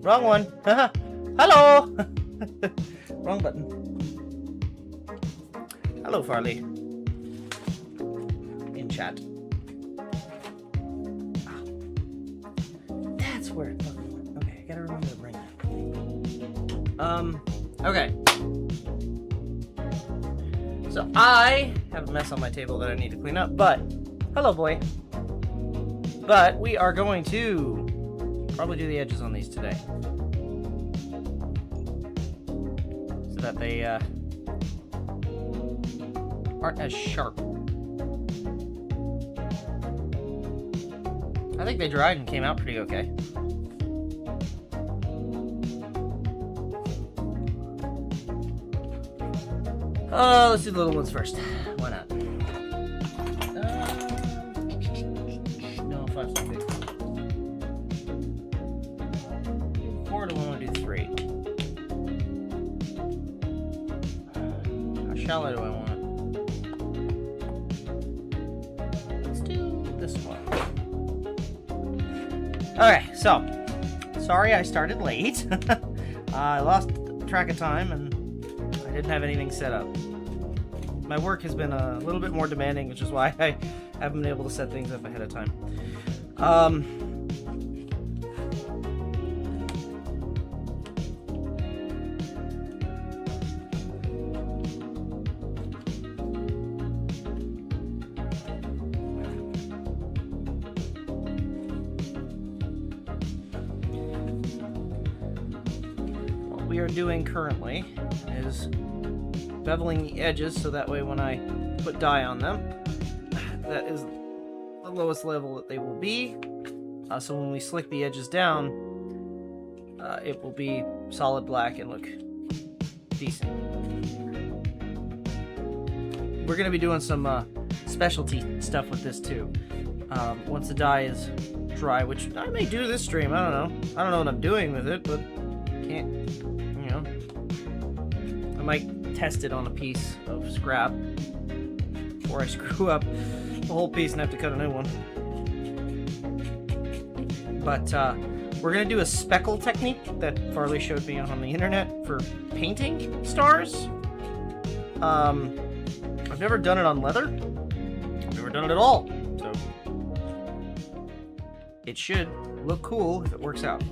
Wrong one. Hello. Wrong button. Hello, Farley. In chat. Oh. That's where it fucking went. Okay, I gotta remember to bring that. Okay. So I have a mess on my table that I need to clean up, but hello, boy. But we are going to probably do the edges on these today, so that they aren't as sharp. I think they dried and came out pretty okay. Let's do the little ones first. Why not? No, 5's too big. 4, do we want to do 3? How shallow do I want it? Let's do this one. Okay, so sorry I started late. I lost track of time and I didn't have anything set up. My work has been a little bit more demanding, which is why I haven't been able to set things up ahead of time. What we are doing currently is beveling the edges so that way when I put dye on them, that is the lowest level that they will be. So when we slick the edges down, it will be solid black and look decent. We're going to be doing some specialty stuff with this too. Once the dye is dry, which I may do this stream, I don't know. I don't know what I'm doing with it, but can't, you know. I might test it on a piece of scrap before I screw up the whole piece and have to cut a new one. But we're gonna do a speckle technique that Farley showed me on the internet for painting stars. I've never done it on leather. I've never done it at all, so it should look cool if it works out.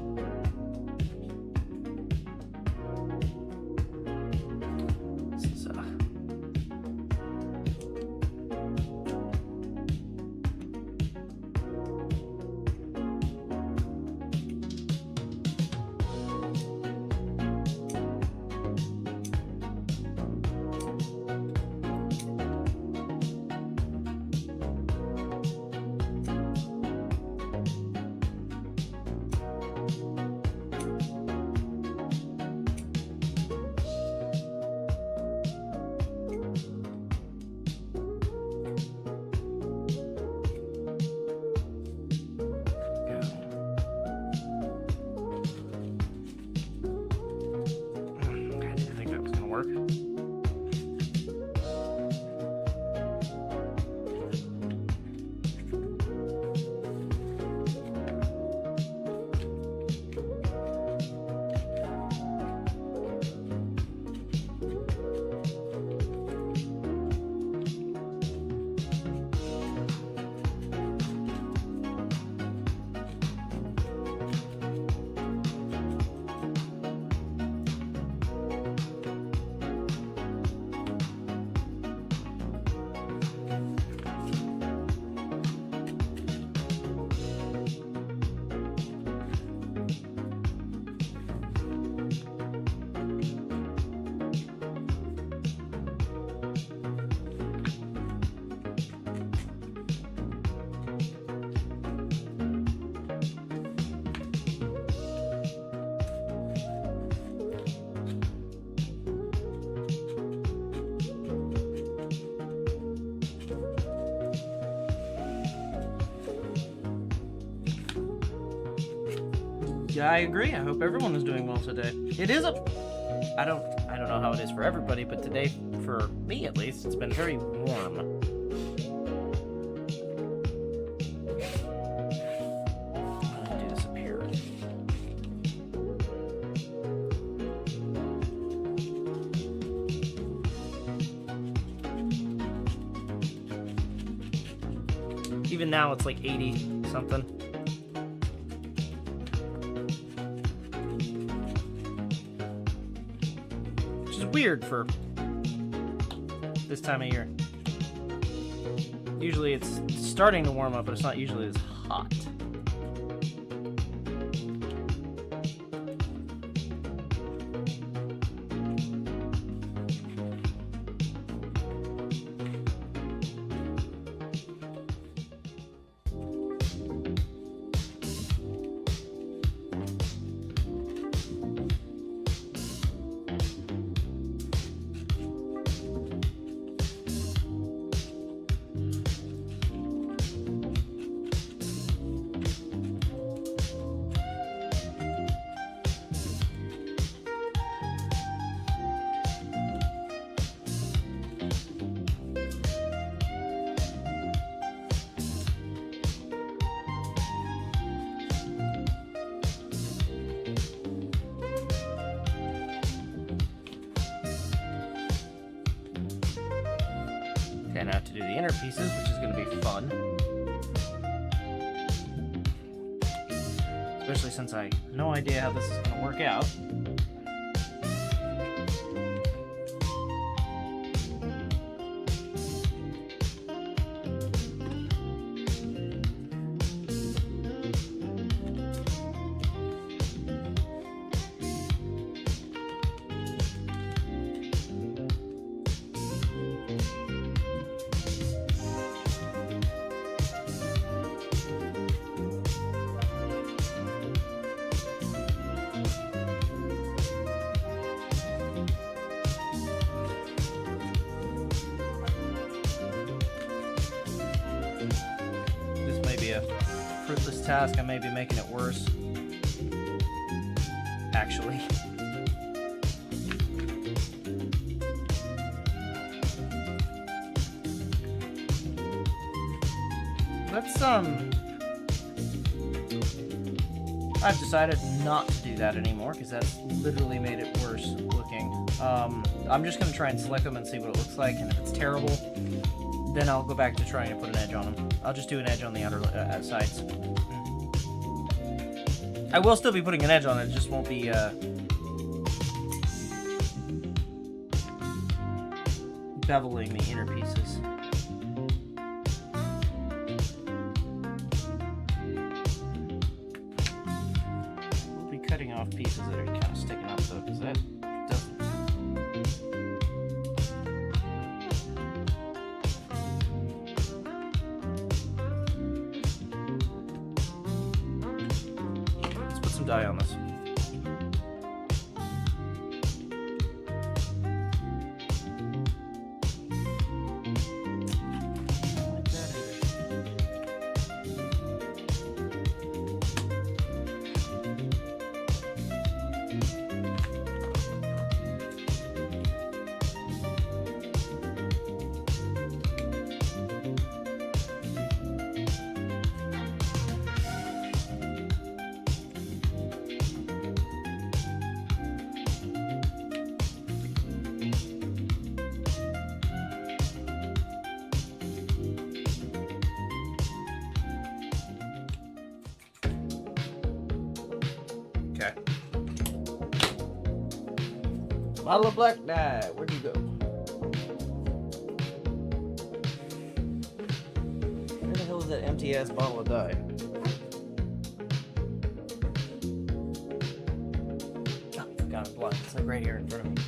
I agree. I hope everyone is doing well today. It is I don't know how it is for everybody, but today, for me at least, it's been very warm. I'm gonna do this up here. Even now it's like 80 something. Which is weird for this time of year. Usually it's starting to warm up, but it's not usually as hot. And I have to do the inner pieces, which is going to be fun. Especially since I have no idea how this is going to work out. A fruitless task. I may be making it worse. Actually. Let's I've decided not to do that anymore because that's literally made it worse looking. I'm just gonna try and select them and see what it looks like, and if it's terrible, then I'll go back to trying to put an edge on them. I'll just do an edge on the outer sides. I will still be putting an edge on it, it just won't be beveling the inner pieces. We'll be cutting off pieces that are kind of sticking up though, because that doesn't. Dye on this. Okay. Bottle of black dye. Where'd you go? Where the hell is that empty ass bottle of dye? Oh, forgot it blocked. It's like right here in front of me.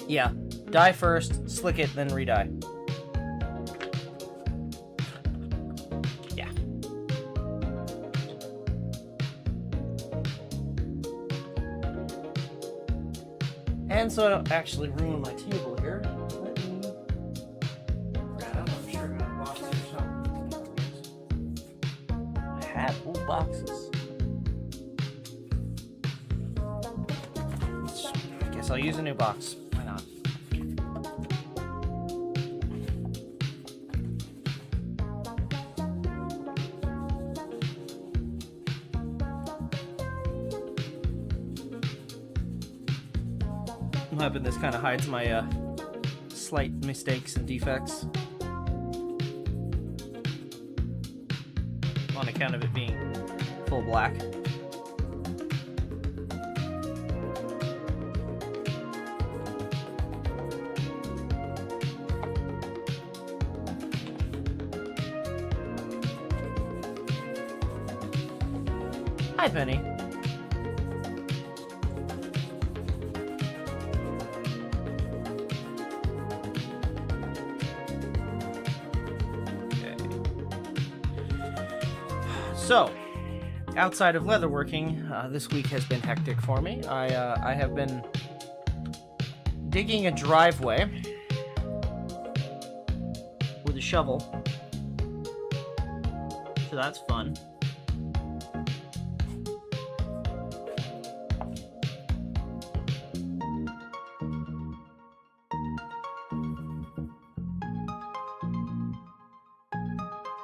Yeah. Dye first, slick it, then re-dye. Yeah. And so I don't actually ruin my table here, let me grab, I'm sure I got a box or something. I have old boxes. I guess I'll use a new box. Why not? I'm hoping this kind of hides my slight mistakes and defects on account of it being full black. Hi, Penny. So, outside of leatherworking, this week has been hectic for me. I have been digging a driveway with a shovel, so that's fun.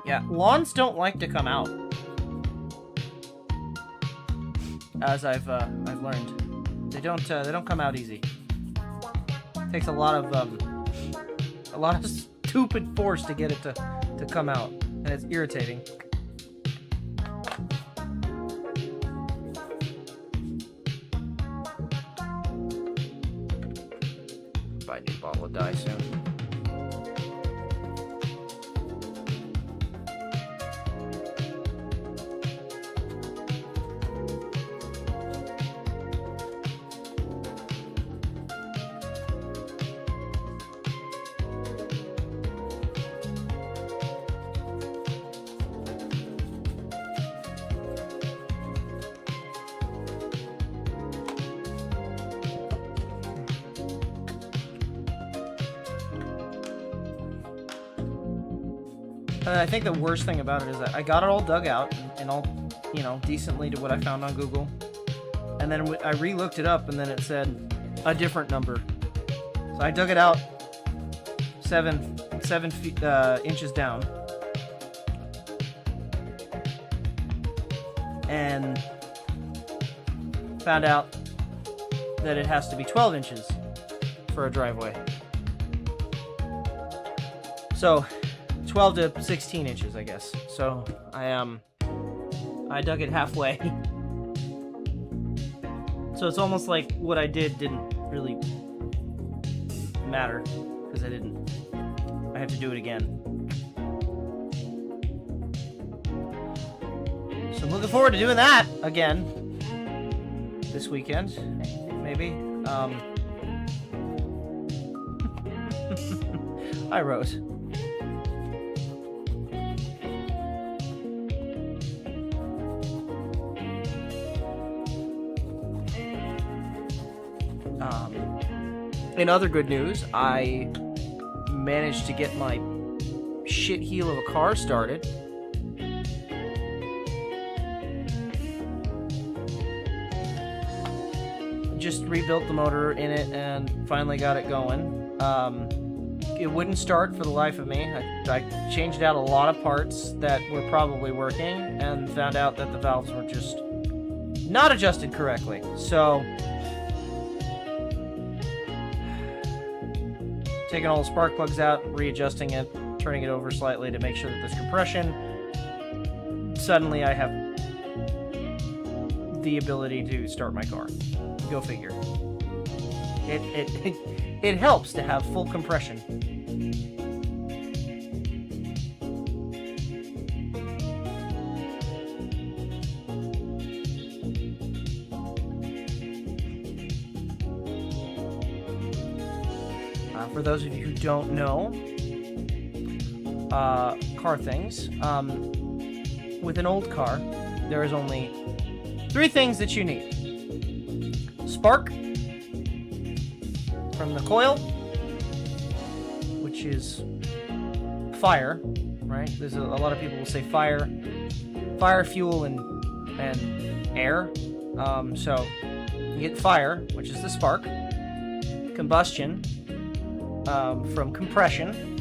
Yeah, lawns don't like to come out. As I've learned, they don't come out easy. It takes a lot of stupid force to get it to come out, and it's irritating. Buy a new bottle of dye soon. I think the worst thing about it is that I got it all dug out and all, you know, decently to what I found on Google. And then I re-looked it up and then it said a different number. So I dug it out 7 inches down. And found out that it has to be 12 inches for a driveway. So 12 to 16 inches, I guess. So I dug it halfway. So it's almost like what I did didn't really matter because I have to do it again. So I'm looking forward to doing that again this weekend, maybe. Hi, Rose. In other good news, I managed to get my shit heel of a car started. Just rebuilt the motor in it and finally got it going. It wouldn't start for the life of me. I changed out a lot of parts that were probably working and found out that the valves were just not adjusted correctly. So taking all the spark plugs out, readjusting it, turning it over slightly to make sure that there's compression. Suddenly I have the ability to start my car. Go figure. It helps to have full compression. For those of you who don't know, car things, with an old car, there is only 3 things that you need. Spark from the coil, which is fire, right? There's a lot of people will say fire, fuel, and air. So you get fire, which is the spark, combustion, from compression,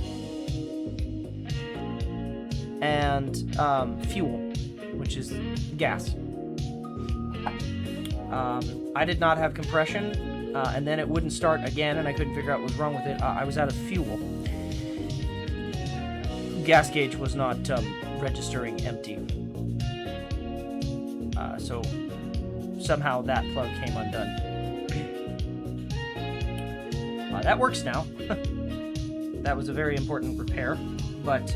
and fuel, which is gas. I did not have compression and then it wouldn't start again, and I couldn't figure out what was wrong with it. I was out of fuel. Gas gauge was not registering empty. So somehow that plug came undone. That works now. That was a very important repair, but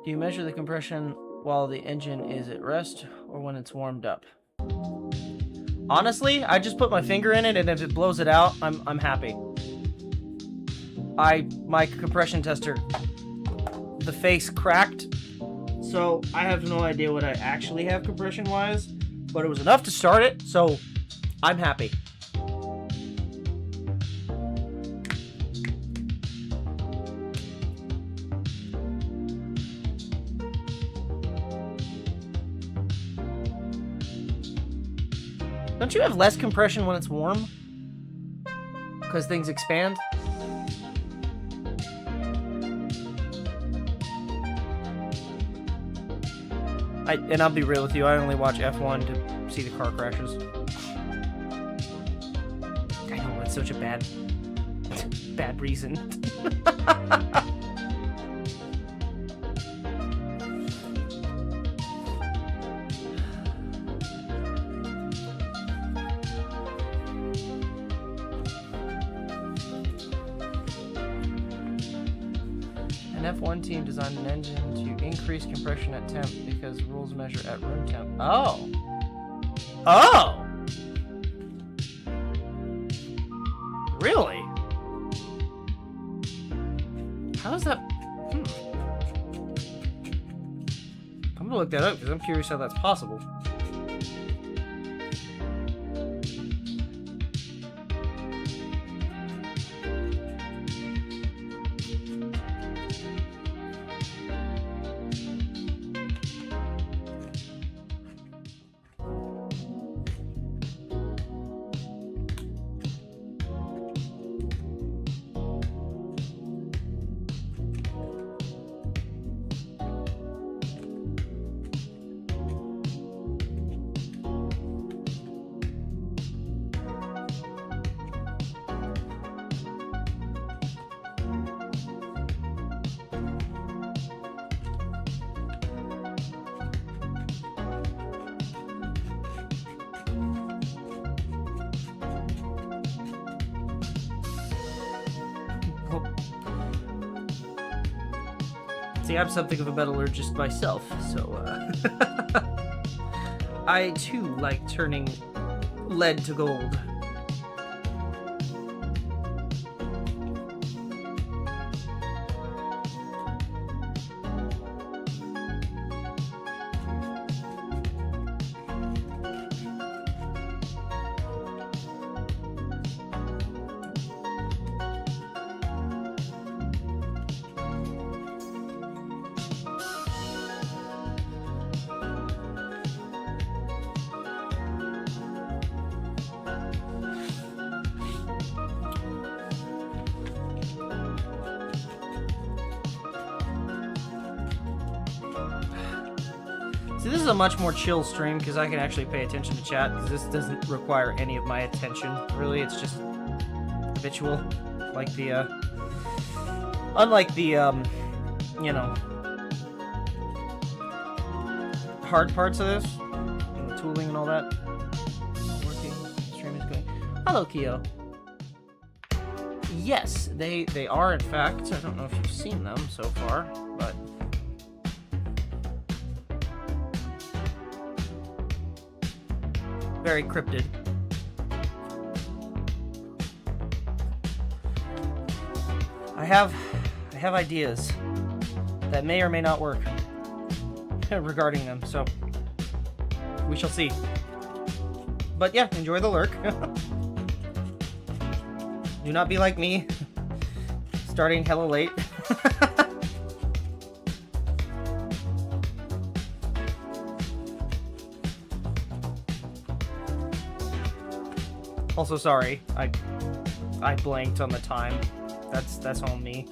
do you measure the compression while the engine is at rest or when it's warmed up? Honestly, I just put my finger in it, and if it blows it out, I'm happy. My compression tester, the face cracked, so I have no idea what I actually have compression-wise, but it was enough to start it, so I'm happy. Don't you have less compression when it's warm? Because things expand? And I'll be real with you, I only watch F1 to see the car crashes. I know, it's such a bad reason. An F1 team designed an engine to increase compression at temp because rules measure at room temp. Oh! Oh! Really? How is that? I'm gonna look that up because I'm curious how that's possible. See, I'm something of a metallurgist myself, so I too like turning lead to gold. See, this is a much more chill stream because I can actually pay attention to chat because this doesn't require any of my attention, really. It's just habitual, like the, unlike the, you know, hard parts of this, and the tooling and all that. Working, stream is going. Hello, Keo. Yes, they are, in fact. I don't know if you've seen them so far, but... very cryptid. I have ideas that may or may not work regarding them, so we shall see. But yeah, enjoy the lurk. Do not be like me, starting hella late. Also, sorry. I blanked on the time. That's on me.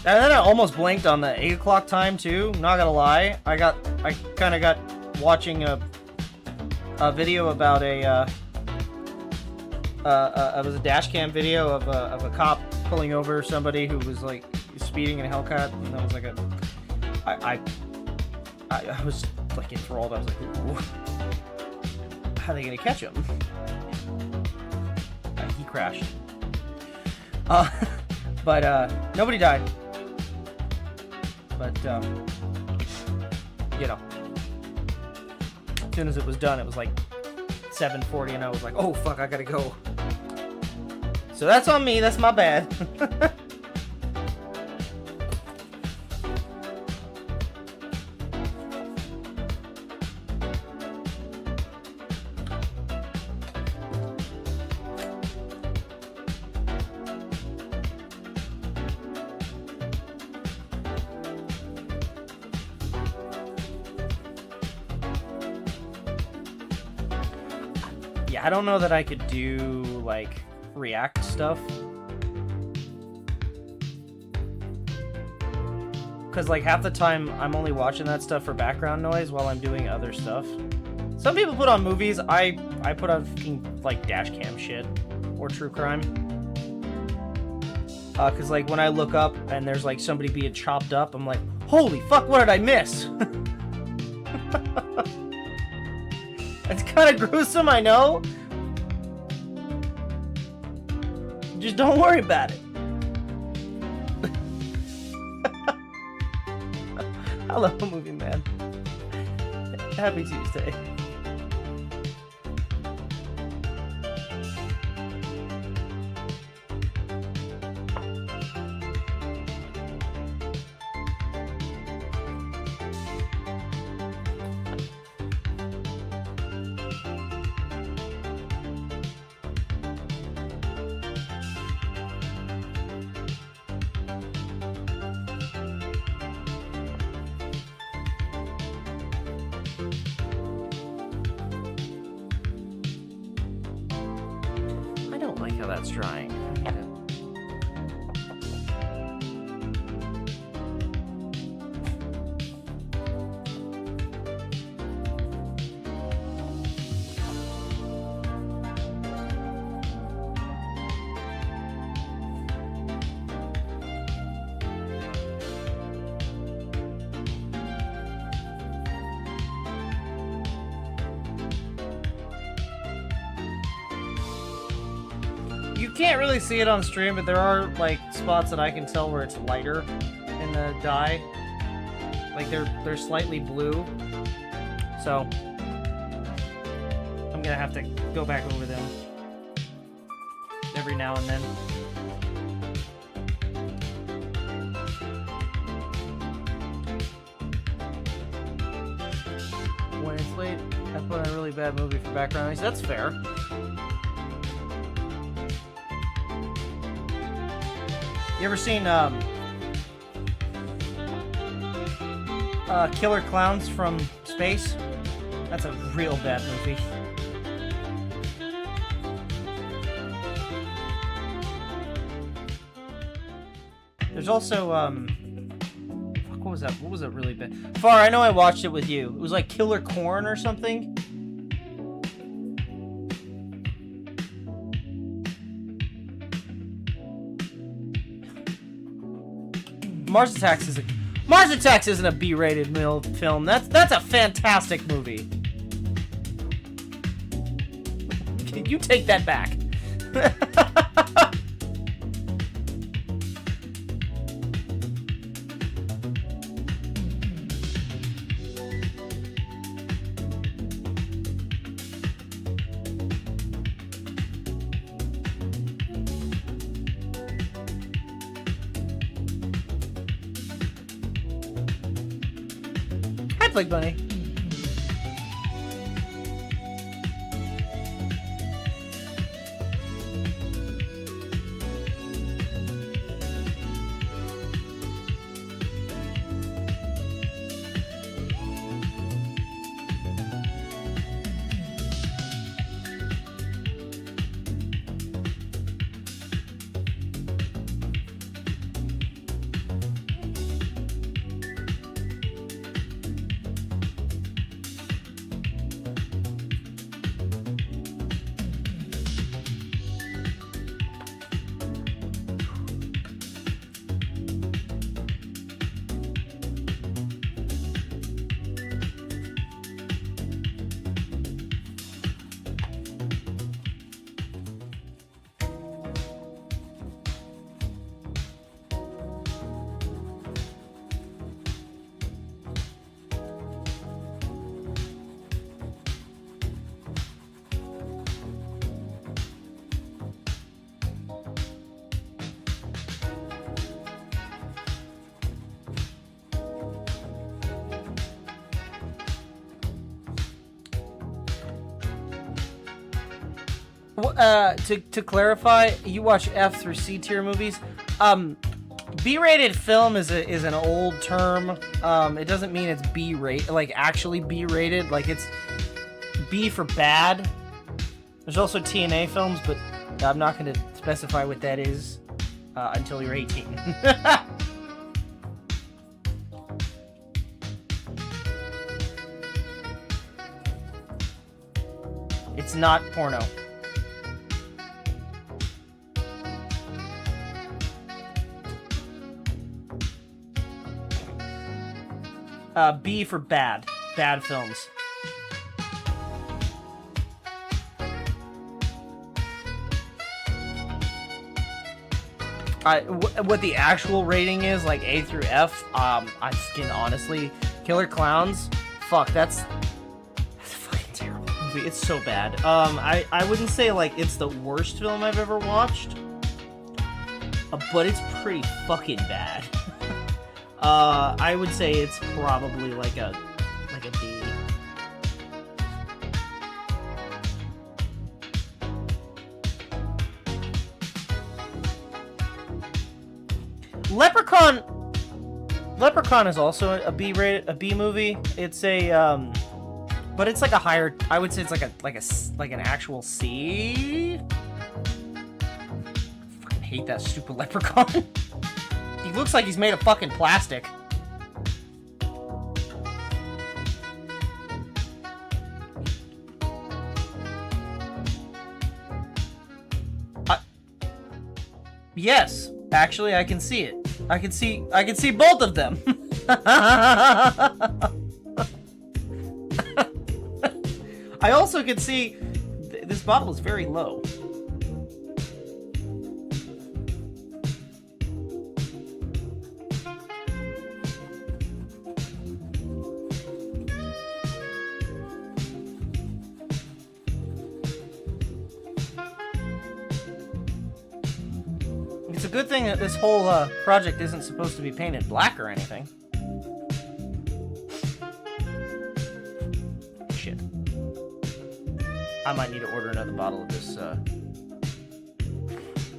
And then I almost blanked on the 8 o'clock time too. Not gonna lie, I kind of got watching a video about it was a dash cam video of a cop pulling over somebody who was like speeding in a Hellcat, and that was like I was like enthralled. I was like, ooh, how are they gonna catch him? He crashed. But nobody died. But, you know, as soon as it was done, it was like 7:40, and I was like, oh, fuck, I gotta go. So that's on me, that's my bad. I don't know that I could do, like, React stuff. Because, like, half the time I'm only watching that stuff for background noise while I'm doing other stuff. Some people put on movies. I put on fucking, like, dash cam shit. Or true crime. Because, like, when I look up and there's, like, somebody being chopped up, I'm like, holy fuck, what did I miss? It's kind of gruesome, I know. Just don't worry about it. Hello, movie man. Happy Tuesday. That's drying. You can't really see it on stream, but there are like spots that I can tell where it's lighter in the dye. Like they're slightly blue. So I'm gonna have to go back over them every now and then. When it's late, I put on a really bad movie for background noise. That's fair. You ever seen Killer Clowns from Space? That's a real bad movie. There's also fuck, what was that? What was it really bad? Far, I know I watched it with you. It was like Killer Corn or something. Mars Attacks isn't a B-rated film. That's a fantastic movie. You take that back. Like bunny. To clarify, you watch F through C tier movies. B-rated film is an old term. It doesn't mean it's B-rated, like actually B-rated. Like it's B for bad. There's also TNA films, but I'm not going to specify what that is until you're 18. It's not porno. B for bad. Bad films. What the actual rating is, like A through F, I can honestly... Killer Clowns? Fuck, that's a fucking terrible movie. It's so bad. I wouldn't say, like, it's the worst film I've ever watched. But it's pretty fucking bad. I would say it's probably like a D. Leprechaun is also a B movie. It's a but it's like a higher. I would say it's like an actual C. I fucking hate that stupid Leprechaun. He looks like he's made of fucking plastic. Yes, actually, I can see it. I can see both of them. I also can see this bottle is very low. It's a good thing that this whole project isn't supposed to be painted black or anything. Shit. I might need to order another bottle of this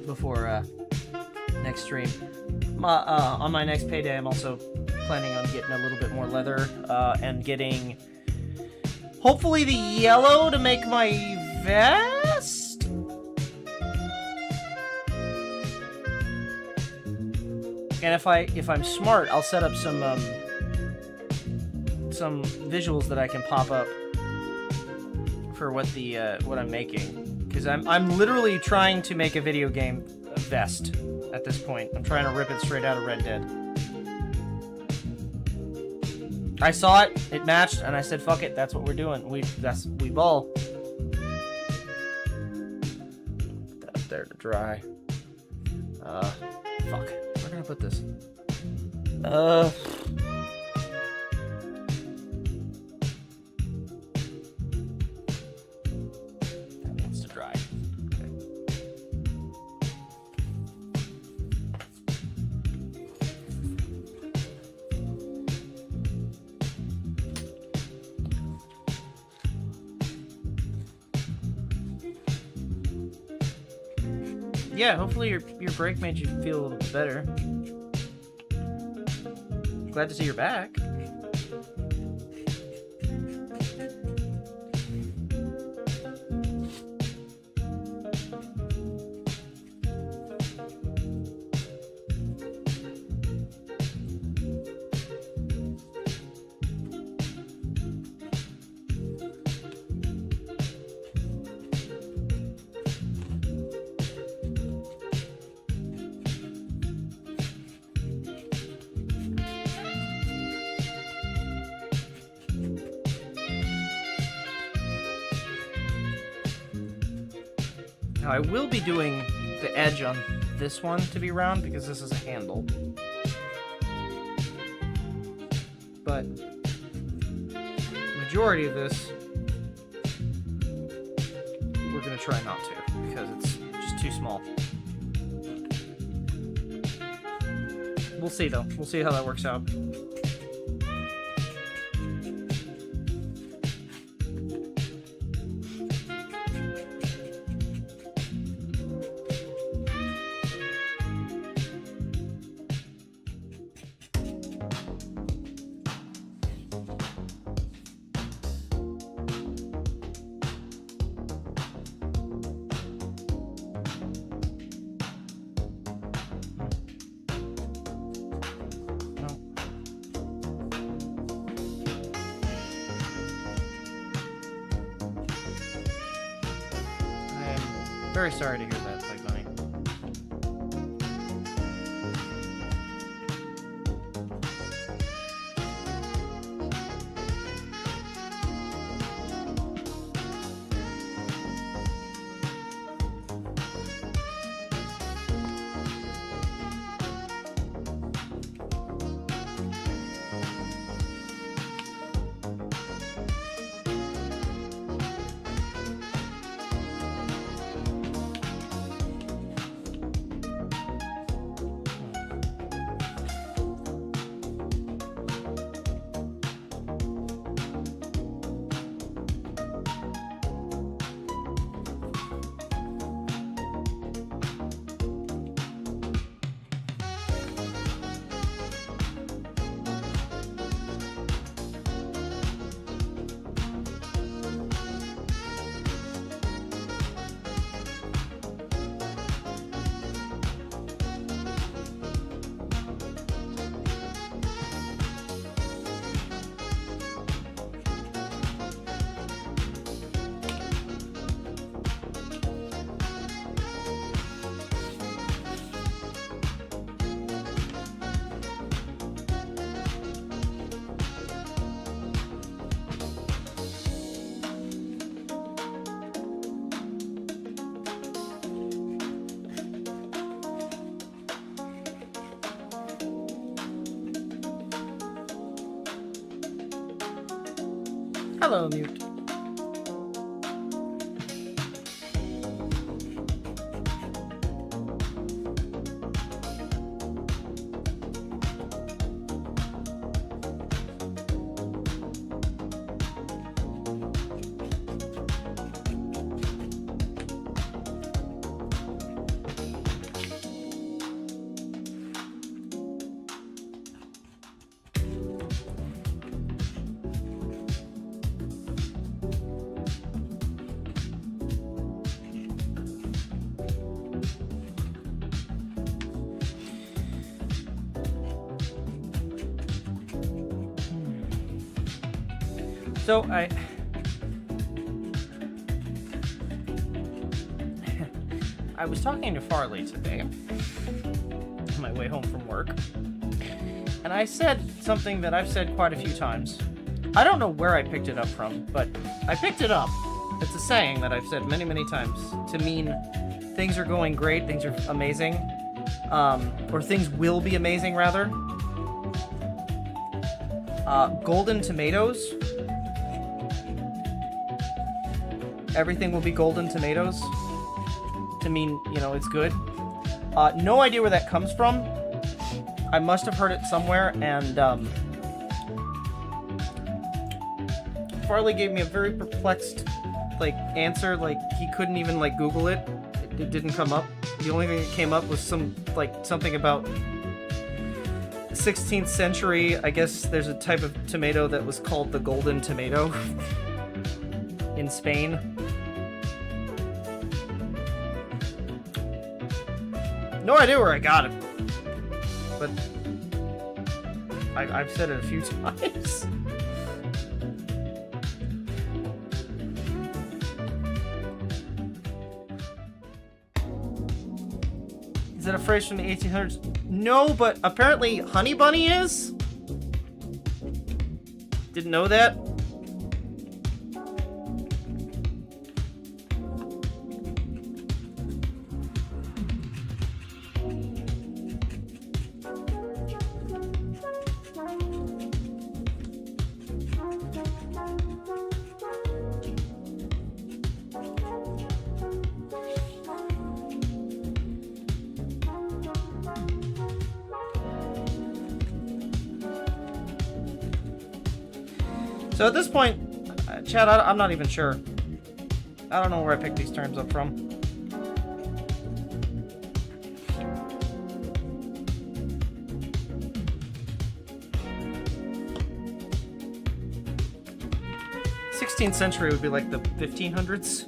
before next stream. On my next payday, I'm also planning on getting a little bit more leather and getting hopefully the yellow to make my vest. And if I'm smart, I'll set up some visuals that I can pop up for what I'm making, because I'm literally trying to make a video game vest at this point. I'm trying to rip it straight out of Red Dead. I saw it, it matched, and I said, "Fuck it, that's what we're doing. We ball." Put that up there to dry. Fuck. Where can I put this? That needs to dry. Okay. Yeah, hopefully your break made you feel a little bit better. Glad to see you're back. Now, I will be doing the edge on this one to be round because this is a handle. But the majority of this, we're going to try not to because it's just too small. We'll see, though. We'll see how that works out. Very sorry to hear that, Bug Bunny. Hello, Mute. So I was talking to Farley today on my way home from work, and I said something that I've said quite a few times. I don't know where I picked it up from, but I picked it up. It's a saying that I've said many, many times to mean things are going great, things are amazing, or things will be amazing, rather. Golden tomatoes. Everything will be golden tomatoes to mean, you know, it's good. No idea where that comes from. I must have heard it somewhere, and Farley gave me a very perplexed, like, answer. Like, he couldn't even, like, Google it. It didn't come up. The only thing that came up was something about 16th century. I guess there's a type of tomato that was called the golden tomato in Spain. No idea where I got it, but I've said it a few times. Is that a phrase from the 1800s? No, but apparently Honey Bunny is? Didn't know that? So at this point, Chad, I'm not even sure. I don't know where I picked these terms up from. '16th century would be like the 1500s,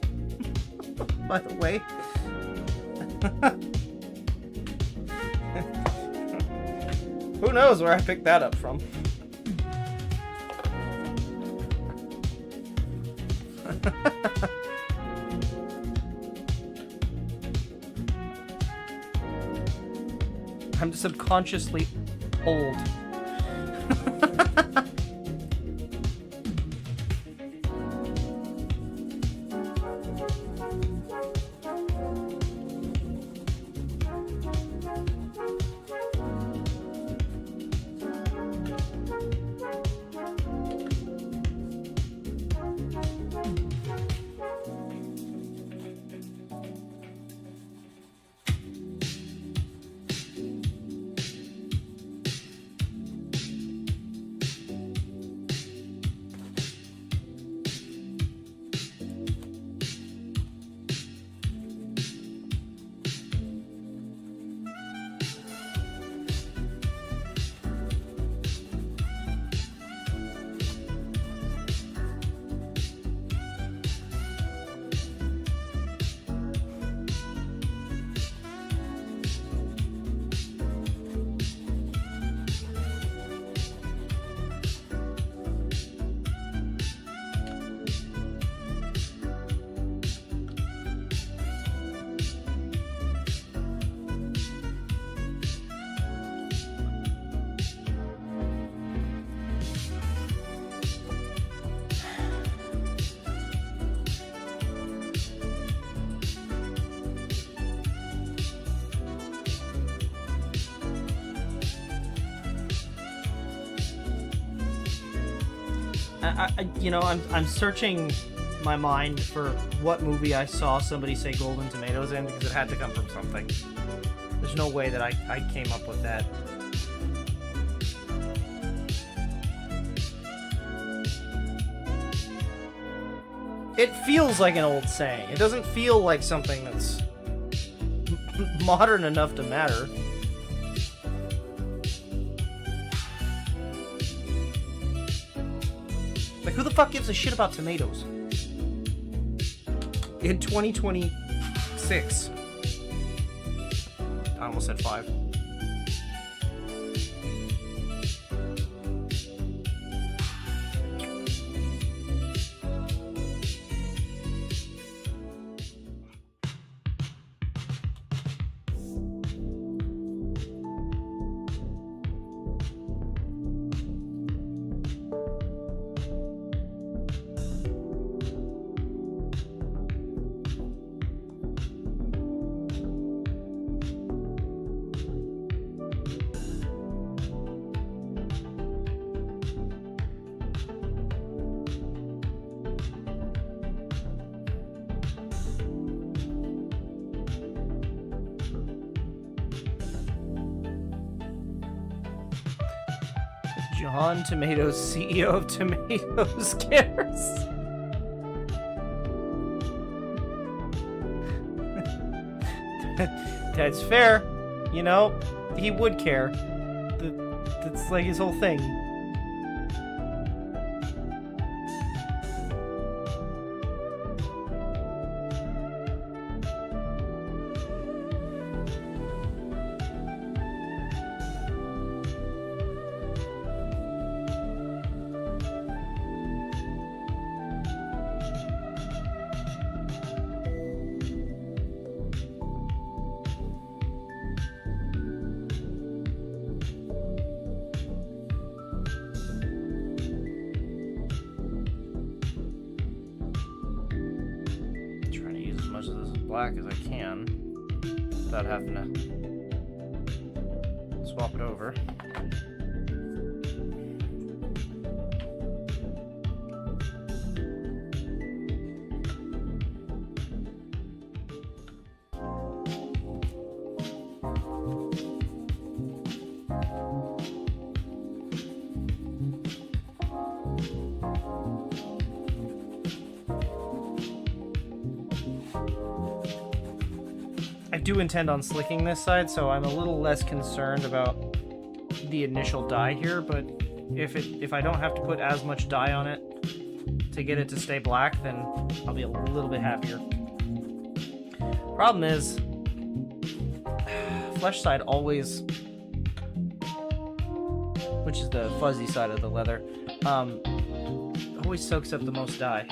by the way. Who knows where I picked that up from? I'm subconsciously old. You know, I'm searching my mind for what movie I saw somebody say golden tomatoes in, because it had to come from something. There's no way that I came up with that. It feels like an old saying. It doesn't feel like something that's modern enough to matter. Like, who the fuck gives a shit about tomatoes? In 2026. I almost said 5. John Tomatoes, CEO of Tomatoes, cares. That's fair. You know, he would care. That's like his whole thing. Black as I can without having to swap it over. I do intend on slicking this side, so I'm a little less concerned about the initial dye here, but if I don't have to put as much dye on it to get it to stay black, then I'll be a little bit happier. Problem is, flesh side always, which is the fuzzy side of the leather, always soaks up the most dye.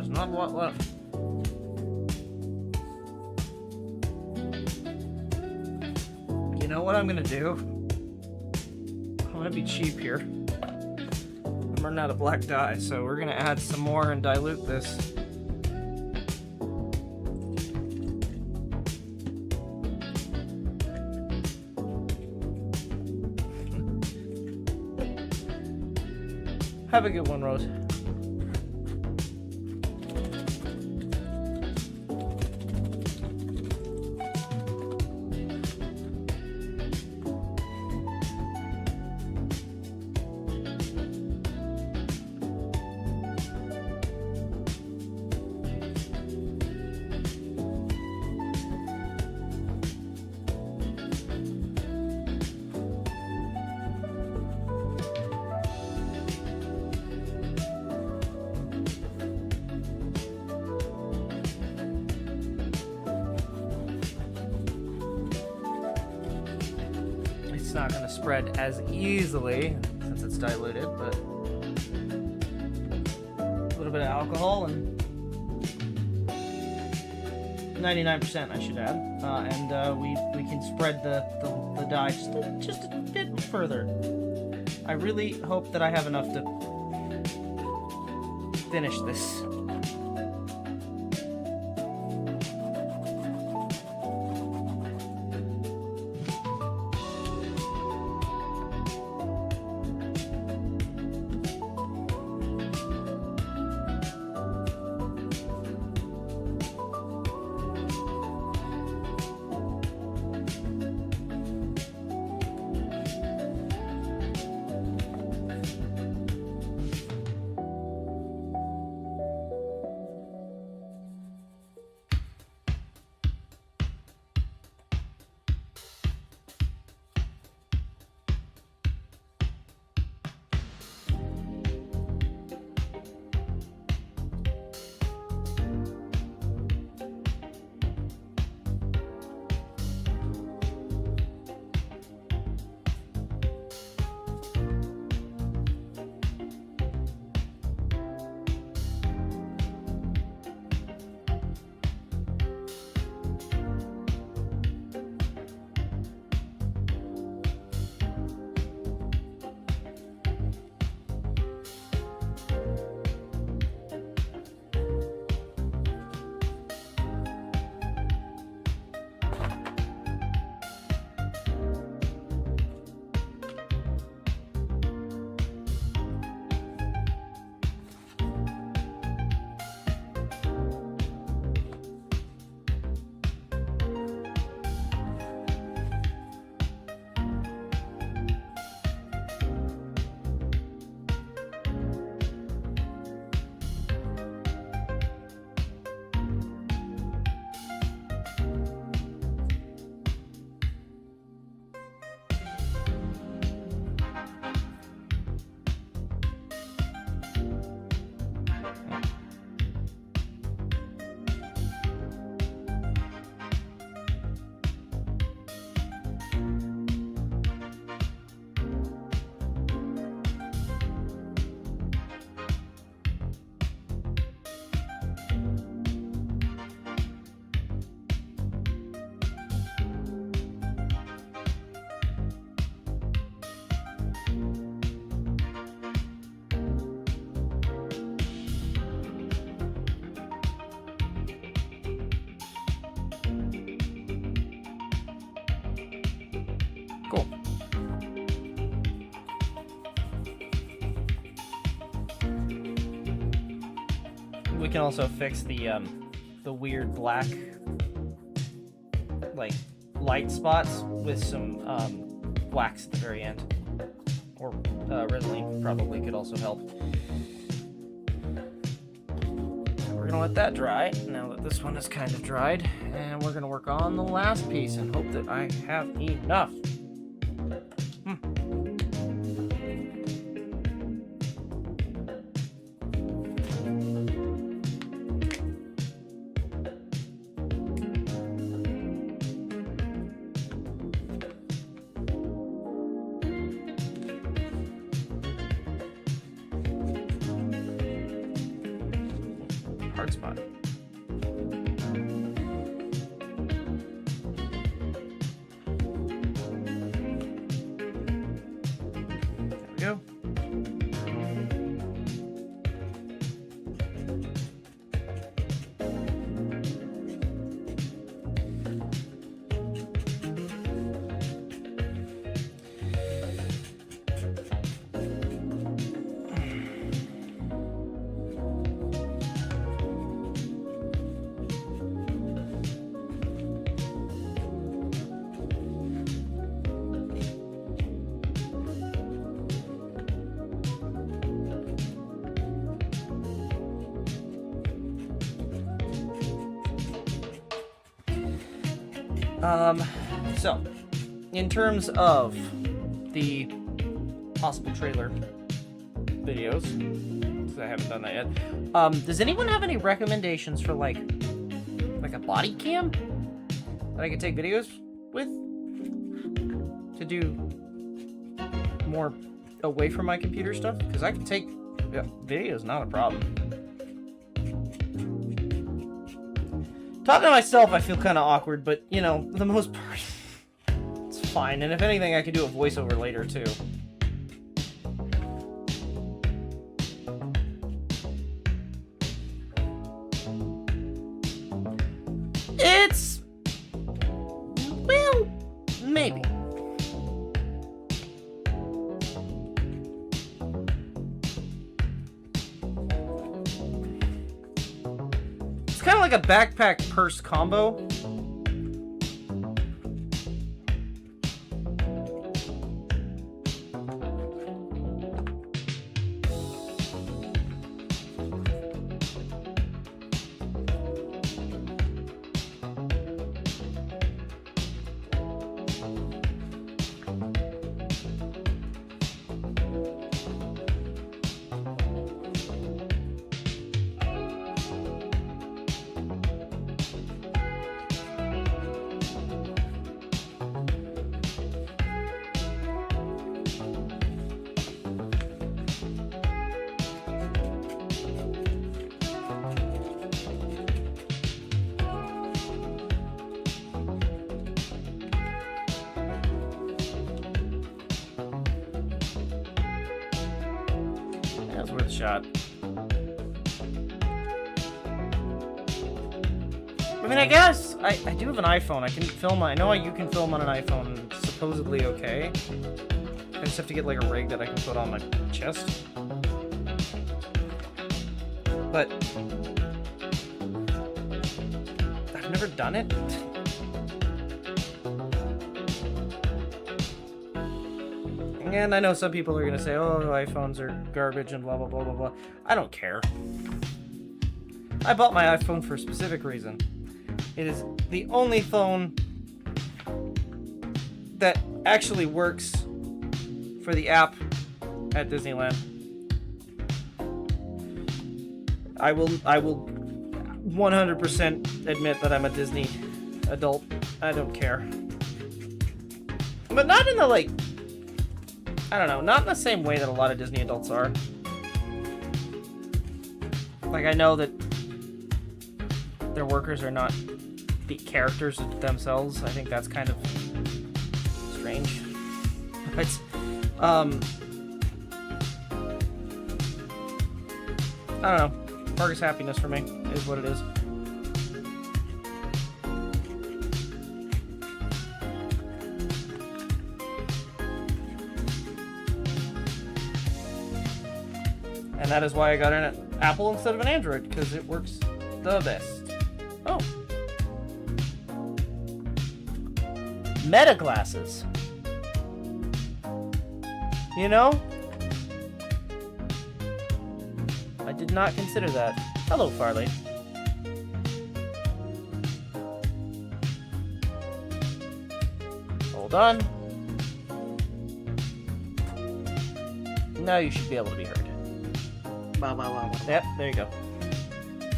There's not a lot left. You know what I'm gonna do? I'm gonna be cheap here. I'm running out of black dye, so we're gonna add some more and dilute this. Have a good one, Rose. It's not going to spread as easily since it's diluted, but a little bit of alcohol and 99% I should add, and we can spread the dye just a bit further. I really hope that I have enough to finish this. Cool. We can also fix the weird black like light spots with some wax at the very end, or Rizzling probably could also help. We're gonna let that dry now that this one is kind of dried, and we're gonna work on the last piece and hope that I have enough. hard spot. There we go. So, in terms of the possible trailer videos, because I haven't done that yet, does anyone have any recommendations for, like a body cam that I could take videos with? To do more away from my computer stuff? Because I can take videos, not a problem. Talking to myself, I feel kind of awkward, but, you know, for the most part, it's fine. And if anything, I could do a voiceover later, too. It's... well, maybe. It's kind of like a backpack purse combo. That's worth a shot. I mean, I guess I do have an iPhone. I can film. I know you can film on an iPhone. It's supposedly okay. I just have to get like a rig that I can put on my chest. But I've never done it. And I know some people are going to say, oh, iPhones are garbage and blah, blah, blah, blah, blah. I don't care. I bought my iPhone for a specific reason. It is the only phone that actually works for the app at Disneyland. I will 100% admit that I'm a Disney adult. I don't care. But not in the, like, I don't know, not in the same way that a lot of Disney adults are. Like, I know that their workers are not the characters themselves. I think that's kind of strange. But, I don't know. Park is happiness for me, is what it is. And that is why I got an Apple instead of an Android, because it works the best. Oh. Meta glasses. You know? I did not consider that. Hello, Farley. Hold on. Now you should be able to be heard. Wow, wow, wow, wow. Yep, there you go.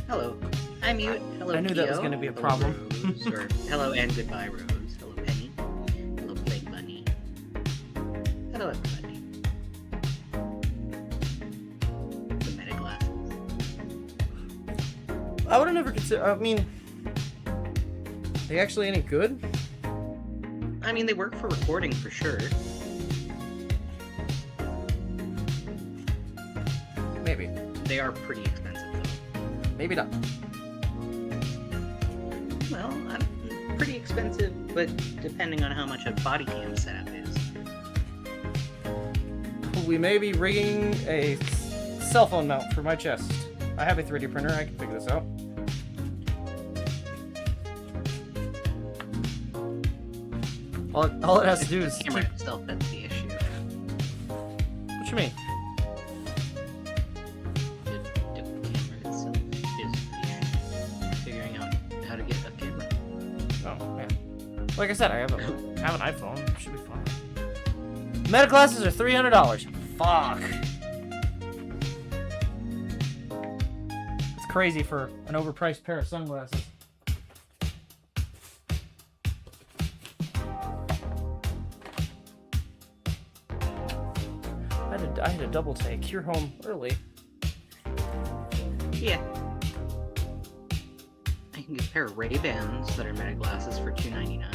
Hello. Hi, Mute. Hello, I knew that was going to be a Hello, problem. Rose, or hello and goodbye, Rose. Hello, Penny. Hello, Blake Bunny. Hello, everybody. The meta glasses. I would have never considered. I mean, are they actually any good? I mean, they work for recording for sure. Maybe. They are pretty expensive, though. Maybe not. Well, pretty expensive, but depending on how much a body cam setup is. We may be rigging a cell phone mount for my chest. I have a 3D printer. I can figure this out. All it has to do is The camera itself, that's the issue. What you mean? The camera itself is the issue. Figuring out how to get a camera. Oh, man. Like I said, I have an iPhone. It should be fine. Meta glasses are $300. Fuck. It's crazy for an overpriced pair of sunglasses. I had a double take. You're home early. Yeah. I can get a pair of Ray-Bans that are Meta glasses for $2.99.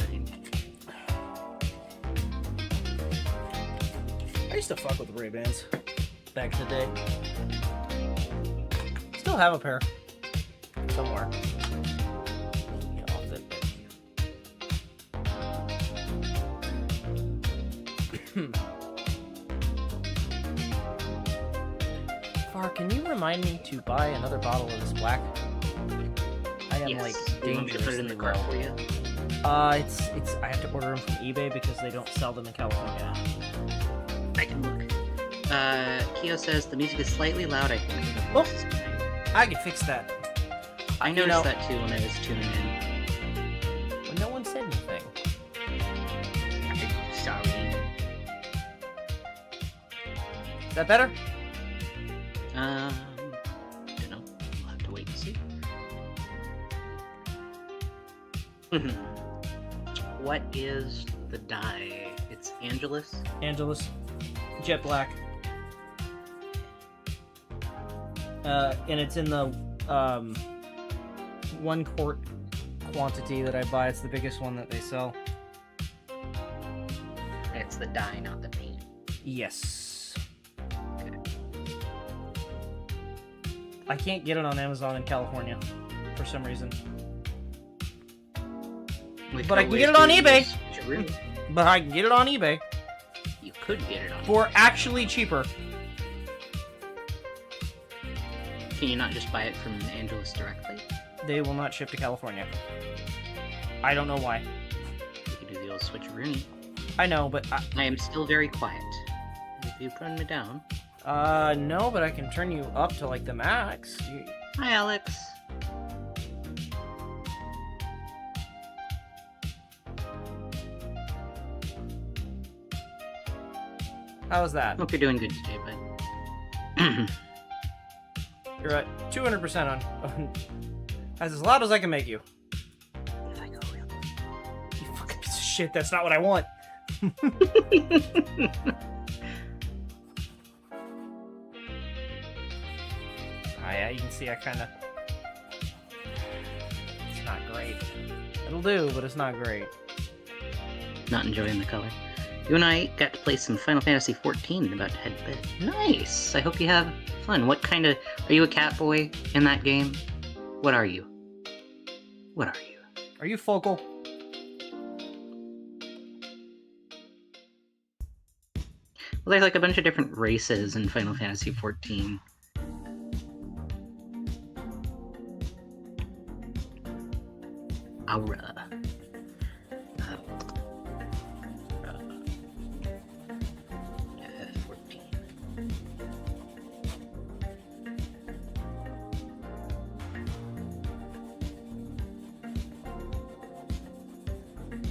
I used to fuck with Ray-Bans back in the day. Still have a pair somewhere. Get off that bed. Far, can you remind me to buy another bottle of this black? I am Yes. like You want me to put it in the dangerously cart for you? It's I have to order them from eBay because they don't sell them in California. I can look. Keo says the music is slightly loud. I think. Oh, I can fix that. I noticed that too when I was tuning in. Well, no one said anything. Sorry. Is that better? Don't know. We'll have to wait and see. What is the dye? It's Angelus. Angelus, jet black. And it's in the 1 quart quantity that I buy. It's the biggest one that they sell. It's the dye, not the paint. Yes. Okay. I can't get it on Amazon in California for some reason. But I can get it on eBay. But I can get it on eBay You could get it on. for actually cheaper. Can you not just buy it from Angelus directly? They will not ship to California. I don't know why. You could do the old switcheroo. I know, but I am still very quiet. If you put me down. no, but I can turn you up to like the max. Hi, Alex. How was that? Hope you're doing good today, bud. You're at 200% on. That's as loud as I can make you. If I go real You fucking piece of shit. That's not what I want. Yeah, you can see I kind of. It's not great. It'll do, but it's not great. Not enjoying the color. You and I got to play some Final Fantasy XIV and about to head to bed. Nice! I hope you have fun. What kind of... Are you a cat boy in that game? What are you? What are you? Are you focal? Well, there's like a bunch of different races in Final Fantasy XIV. Aura.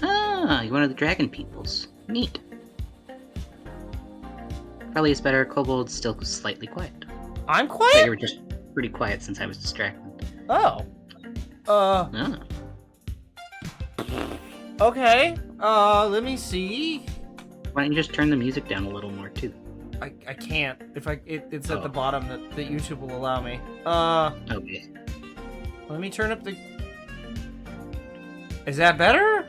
Ah, you're one of the dragon peoples. Neat. Probably is better. Kobold's still slightly quiet. I'm But quiet? you were just pretty quiet since I was distracted. Oh. Ah. Okay. Let me see. Why don't you just turn the music down a little more too? I can't. If it's at the Oh. bottom that YouTube will allow me. Okay. Let me turn up the... Is that better?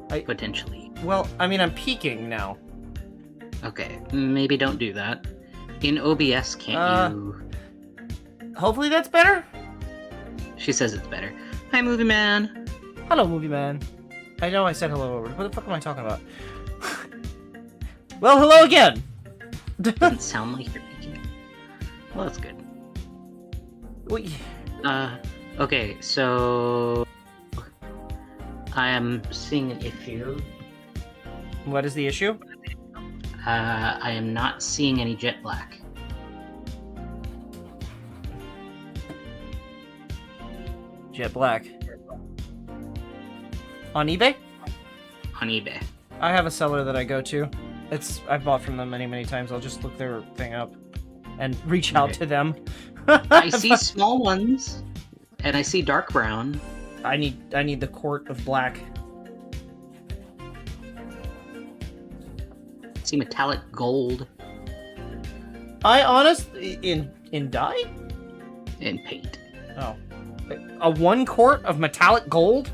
Potentially. Well, I mean, I'm peeking now. Okay, maybe don't do that. In OBS, can't you... Hopefully that's better? She says it's better. Hi, Movie Man. Hello, Movie Man. I know I said hello over. What the fuck am I talking about? Well, hello again! Doesn't sound like you're peeking. Well, that's good. Wait. Okay, so... I am seeing an issue. What is the issue? I am not seeing any jet black. Jet black. On eBay? On eBay. I have a seller that I go to. I've bought from them many, many times. I'll just look their thing up and reach out to them. I see small ones, and I see dark brown. I need the quart of black. I see metallic gold. In dye? In paint. Oh. A 1 quart of metallic gold?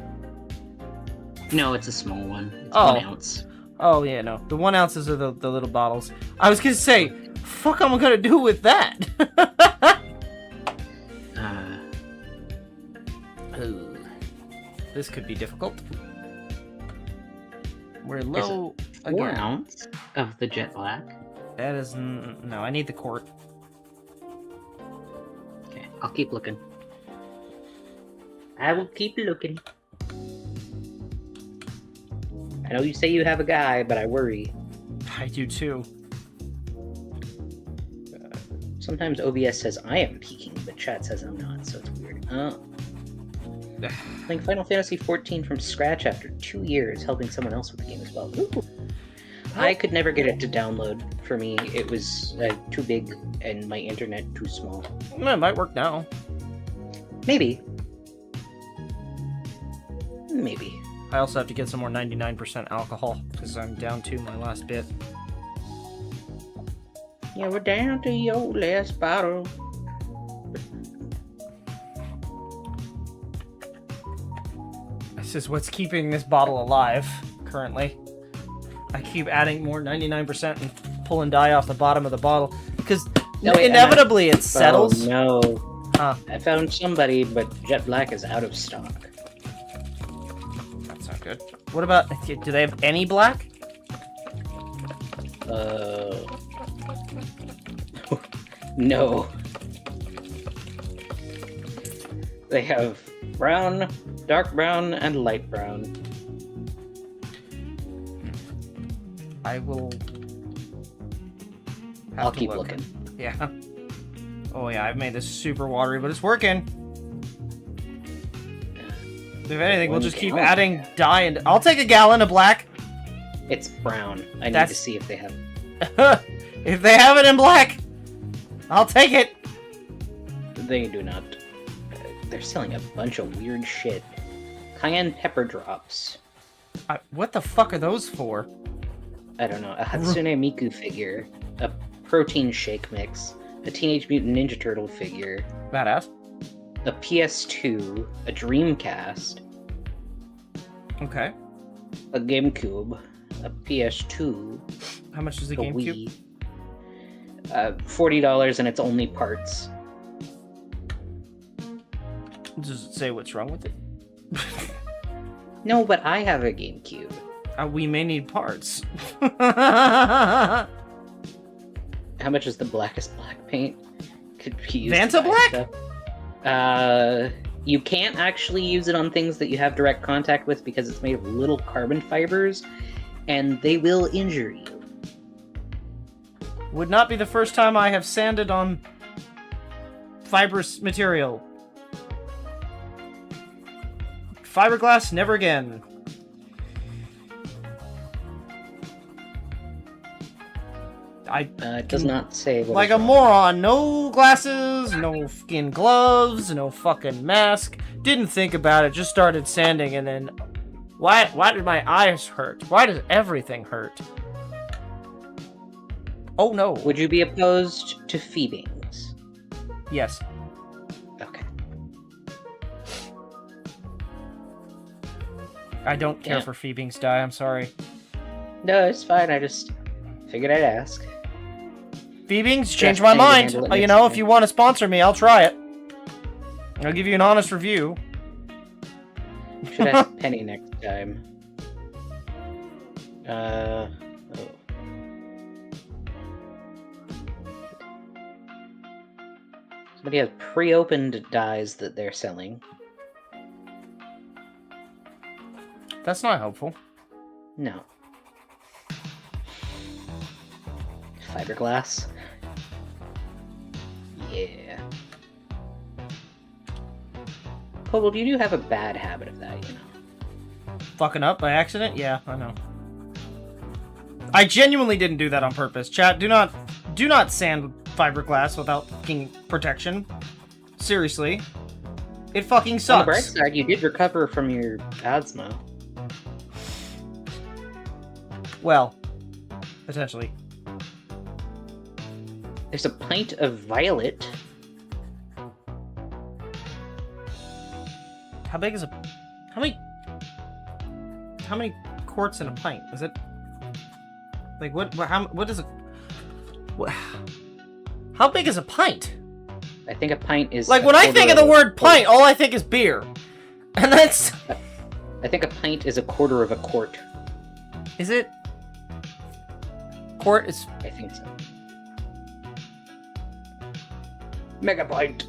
No, it's a small one. It's 1 ounce. Oh, yeah, no. The 1 ounces are the little bottles. I was gonna say, fuck am I gonna do with that? Ooh. This could be difficult. We're low There's a 4 again. ounce of the jet black. That is... No, I need the quart. Okay, I'll keep looking. I will keep looking. I know you say you have a guy, but I worry. I do too. Sometimes OBS says I am peeking, but chat says I'm not, so it's weird. Playing Final Fantasy XIV from scratch after 2 years, helping someone else with the game as well. Ooh. I could never get it to download. For me, it was too big and my internet too small. Well, it might work now. Maybe. Maybe. I also have to get some more 99% alcohol, because I'm down to my last bit. Yeah, we're down to your last bottle. This is what's keeping this bottle alive, currently. I keep adding more 99% and pulling dye off the bottom of the bottle, because inevitably it settles. Oh, no. Huh. I found somebody, but jet black is out of stock. That's not good. What about... Do they have any black? No. They have brown, dark brown, and light brown. I will... I'll keep looking. Yeah. Oh yeah, I've made this super watery, but it's working. If anything, we'll just keep adding dye and... I'll take a gallon of black. It's brown. I need to see if they have... If they have it in black, I'll take it. They do not. They're selling a bunch of weird shit. Cayenne pepper drops. What the fuck are those for? I don't know. A Hatsune Miku figure. A protein shake mix. A Teenage Mutant Ninja Turtle figure. Badass. A PS2. A Dreamcast. Okay. A GameCube. A PS2. How much is the GameCube? $40 and it's only parts. Does it say what's wrong with it? No, but I have a GameCube. We may need parts. How much is the blackest black paint? Could be used Vanta Black? Stuff. You can't actually use it on things that you have direct contact with because it's made of little carbon fibers, and they will injure you. Would not be the first time I have sanded on fibrous material. Fiberglass, never again. It does not say what like a moron. No glasses, no fucking gloves, no fucking mask. Didn't think about it, just started sanding, and then... Why did my eyes hurt? Why does everything hurt? Oh no. Would you be opposed to feedings? Yes. Okay. I don't care for Phoebing's dye, I'm sorry. No, it's fine. I just figured I'd ask. Phoebing's changed my mind. You know, if you want to sponsor me, I'll try it. I'll give you an honest review. Should ask Penny next time. Oh. Somebody has pre-opened dyes that they're selling. That's not helpful. No. Fiberglass. Yeah. Kobold, you do have a bad habit of that, you know. Fucking up by accident? Yeah, I know. I genuinely didn't do that on purpose. Chat, do not sand fiberglass without fucking protection. Seriously. It fucking sucks. On the bright side, you did recover from your asthma. Well, potentially. There's a pint of violet. How big is a... How many quarts in a pint? Is it... Like, what is a... What, how big is a pint? I think a pint is... Like, when I think of the word pint, all I think is beer. And that's... I think a pint is a quarter of a quart. Is it? Quart is... I think so. Mega pint.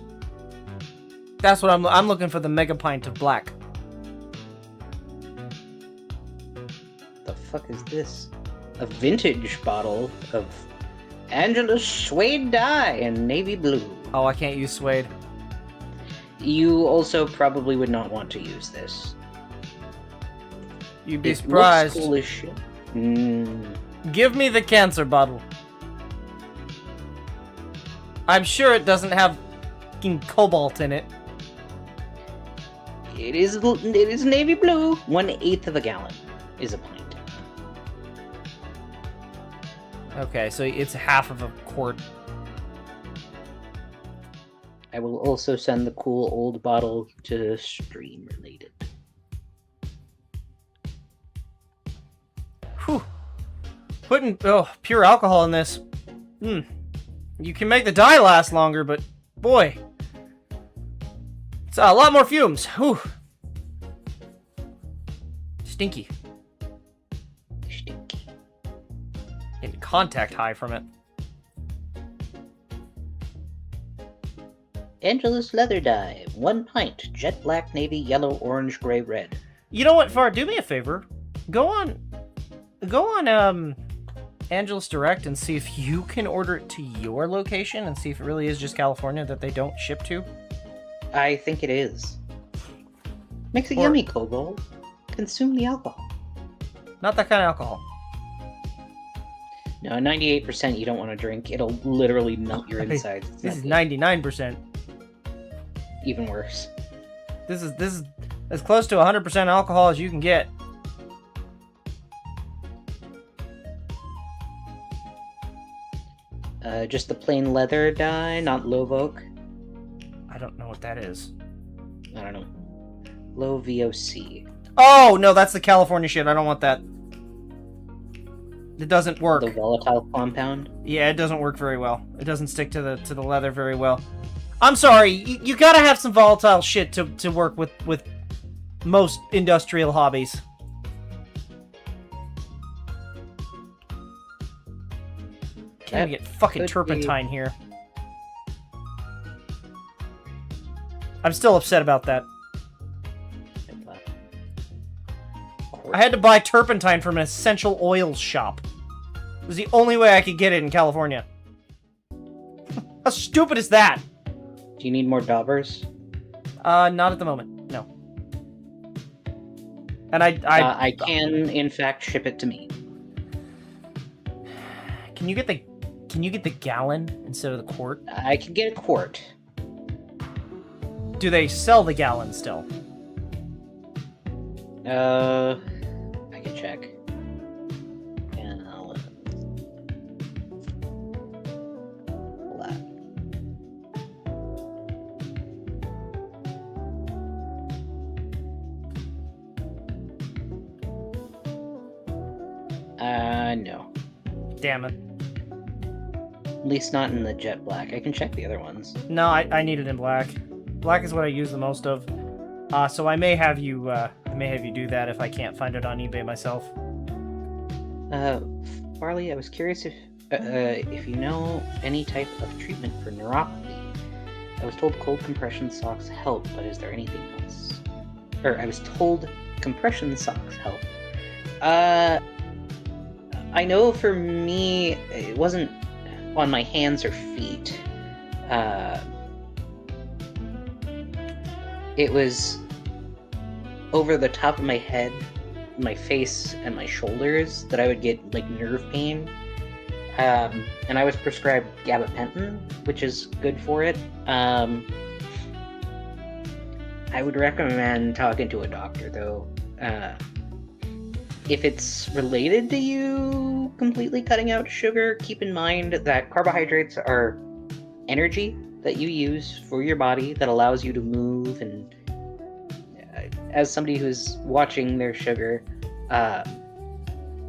That's what I'm looking for, the mega pint of black. The fuck is this? A vintage bottle of Angela's suede dye in navy blue. Oh, I can't use suede. You also probably would not want to use this. You'd be surprised. Looks cool as shit. Give me the cancer bottle. I'm sure it doesn't have fucking cobalt in it. It is navy blue. 1/8 of a gallon is a pint. Okay, so it's half of a quart. I will also send the cool old bottle to stream related. Whew. Putting pure alcohol in this. You can make the dye last longer, but boy, it's a lot more fumes. Whew. Stinky. Stinky. Getting contact high from it. Angela's leather dye, 1 pint, jet black, navy, yellow, orange, gray, red. You know what, Far? Do me a favor. Go on Angela's Direct and see if you can order it to your location and see if it really is just California that they don't ship to. I think it is. Makes it yummy, Kobold. Consume the alcohol. Not that kind of alcohol. No, 98% you don't want to drink. It'll literally melt your insides. This is 99%. Even worse. This is as close to 100% alcohol as you can get. Just the plain leather dye, not low voc. I don't know what that is. I don't know. Low VOC. Oh, no, that's the California shit. I don't want that. It doesn't work. The volatile compound? Yeah, it doesn't work very well. It doesn't stick to the leather very well. I'm sorry, you gotta have some volatile shit to work with most industrial hobbies. Can't even get fucking turpentine here. I'm still upset about that. I had to buy turpentine from an essential oils shop. It was the only way I could get it in California. How stupid is that? Do you need more daubers? Not at the moment, no. And I can, in fact, ship it to me. Can you get the gallon instead of the quart? I can get a quart. Do they sell the gallon still? I can check. No. Damn it. At least not in the jet black. I can check the other ones. No, I need it in black. Black is what I use the most of. So I may have you do that if I can't find it on eBay myself. Farley, I was curious if you know any type of treatment for neuropathy. I was told cold compression socks help, but is there anything else? Or I was told compression socks help. I know for me, it wasn't on my hands or feet. It was over the top of my head, my face, and my shoulders that I would get like nerve pain. And I was prescribed gabapentin, which is good for it. I would recommend talking to a doctor, though. If it's related to you completely cutting out sugar, keep in mind that carbohydrates are energy that you use for your body that allows you to move. And as somebody who's watching their sugar,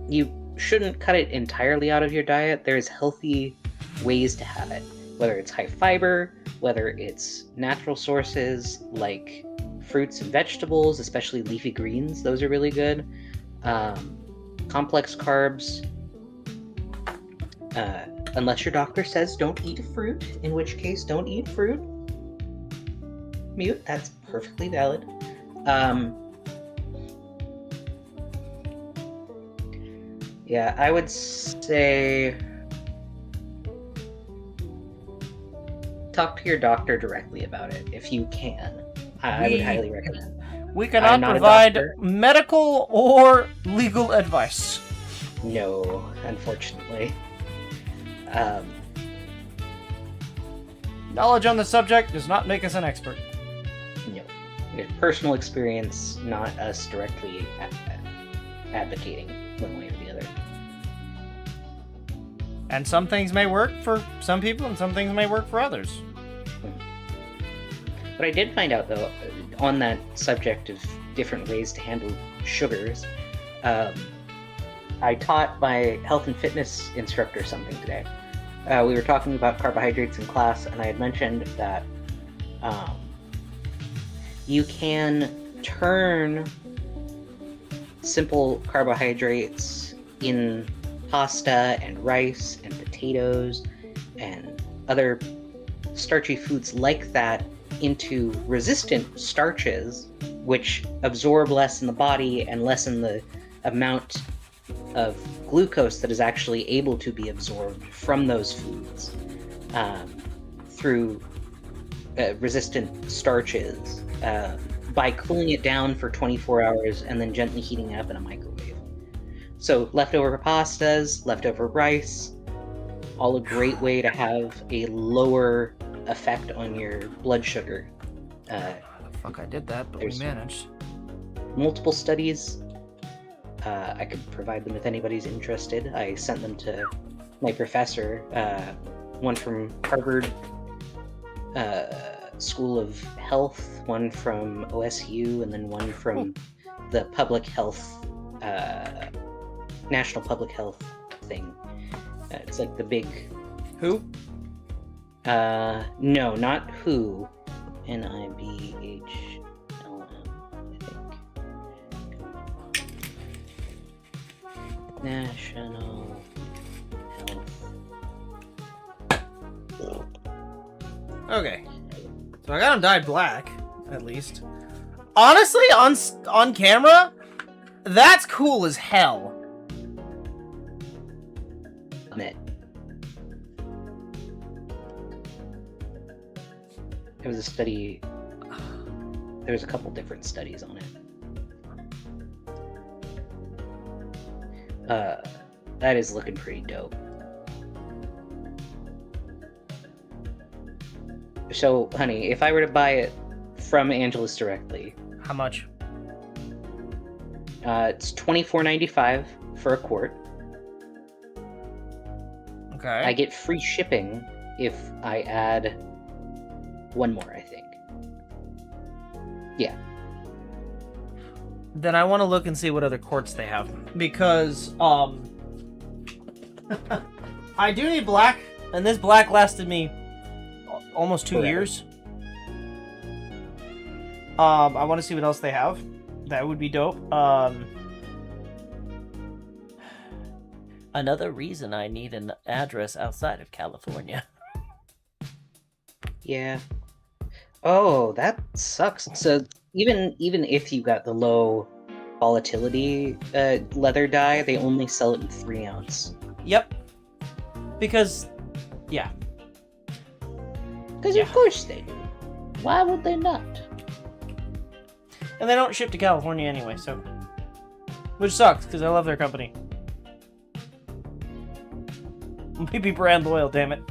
you shouldn't cut it entirely out of your diet. There's healthy ways to have it, whether it's high fiber, whether it's natural sources like fruits and vegetables, especially leafy greens. Those are really good. Complex carbs, unless your doctor says don't eat fruit, in which case don't eat fruit. Mute, that's perfectly valid. Yeah, I would say talk to your doctor directly about it if you can. I would highly recommend. We cannot provide medical or legal advice. No, unfortunately. Knowledge on the subject does not make us an expert. No. Personal experience, not us directly advocating one way or the other. And some things may work for some people, and some things may work for others. What I did find out, though, on that subject of different ways to handle sugars, I taught my health and fitness instructor something today. We were talking about carbohydrates in class, and I had mentioned that you can turn simple carbohydrates in pasta and rice and potatoes and other starchy foods like that into resistant starches, which absorb less in the body and lessen the amount of glucose that is actually able to be absorbed from those foods through resistant starches by cooling it down for 24 hours and then gently heating it up in a microwave. So leftover pastas, leftover rice, all a great way to have a lower effect on your blood sugar. Fuck, I did that, but we managed. Multiple studies. I could provide them if anybody's interested. I sent them to my professor, one from Harvard School of Health, one from OSU, and then one from the public health, National Public Health thing. It's like the big... Who? No, not WHO. NIBHLM, I think. National Health. Okay. So I got him dyed black, at least. Honestly, on camera, that's cool as hell. Admit. There was a study. There was a couple different studies on it. That is looking pretty dope. So, honey, if I were to buy it from Angelus directly, How much? it's $24.95 for a quart. Okay. I get free shipping if I add one more, I think. Yeah. Then I want to look and see what other quartz they have, because I do need black, and this black lasted me almost 2 Forever. years. I want to see what else they have. That would be dope. Another reason I need an address outside of California. Yeah. Oh, that sucks. So even if you got the low volatility leather dye, they only sell it in 3-ounce. Yep. Because, yeah. Because of course they do. Why would they not? And they don't ship to California anyway, so... Which sucks, because I love their company. Maybe brand loyal, damn it.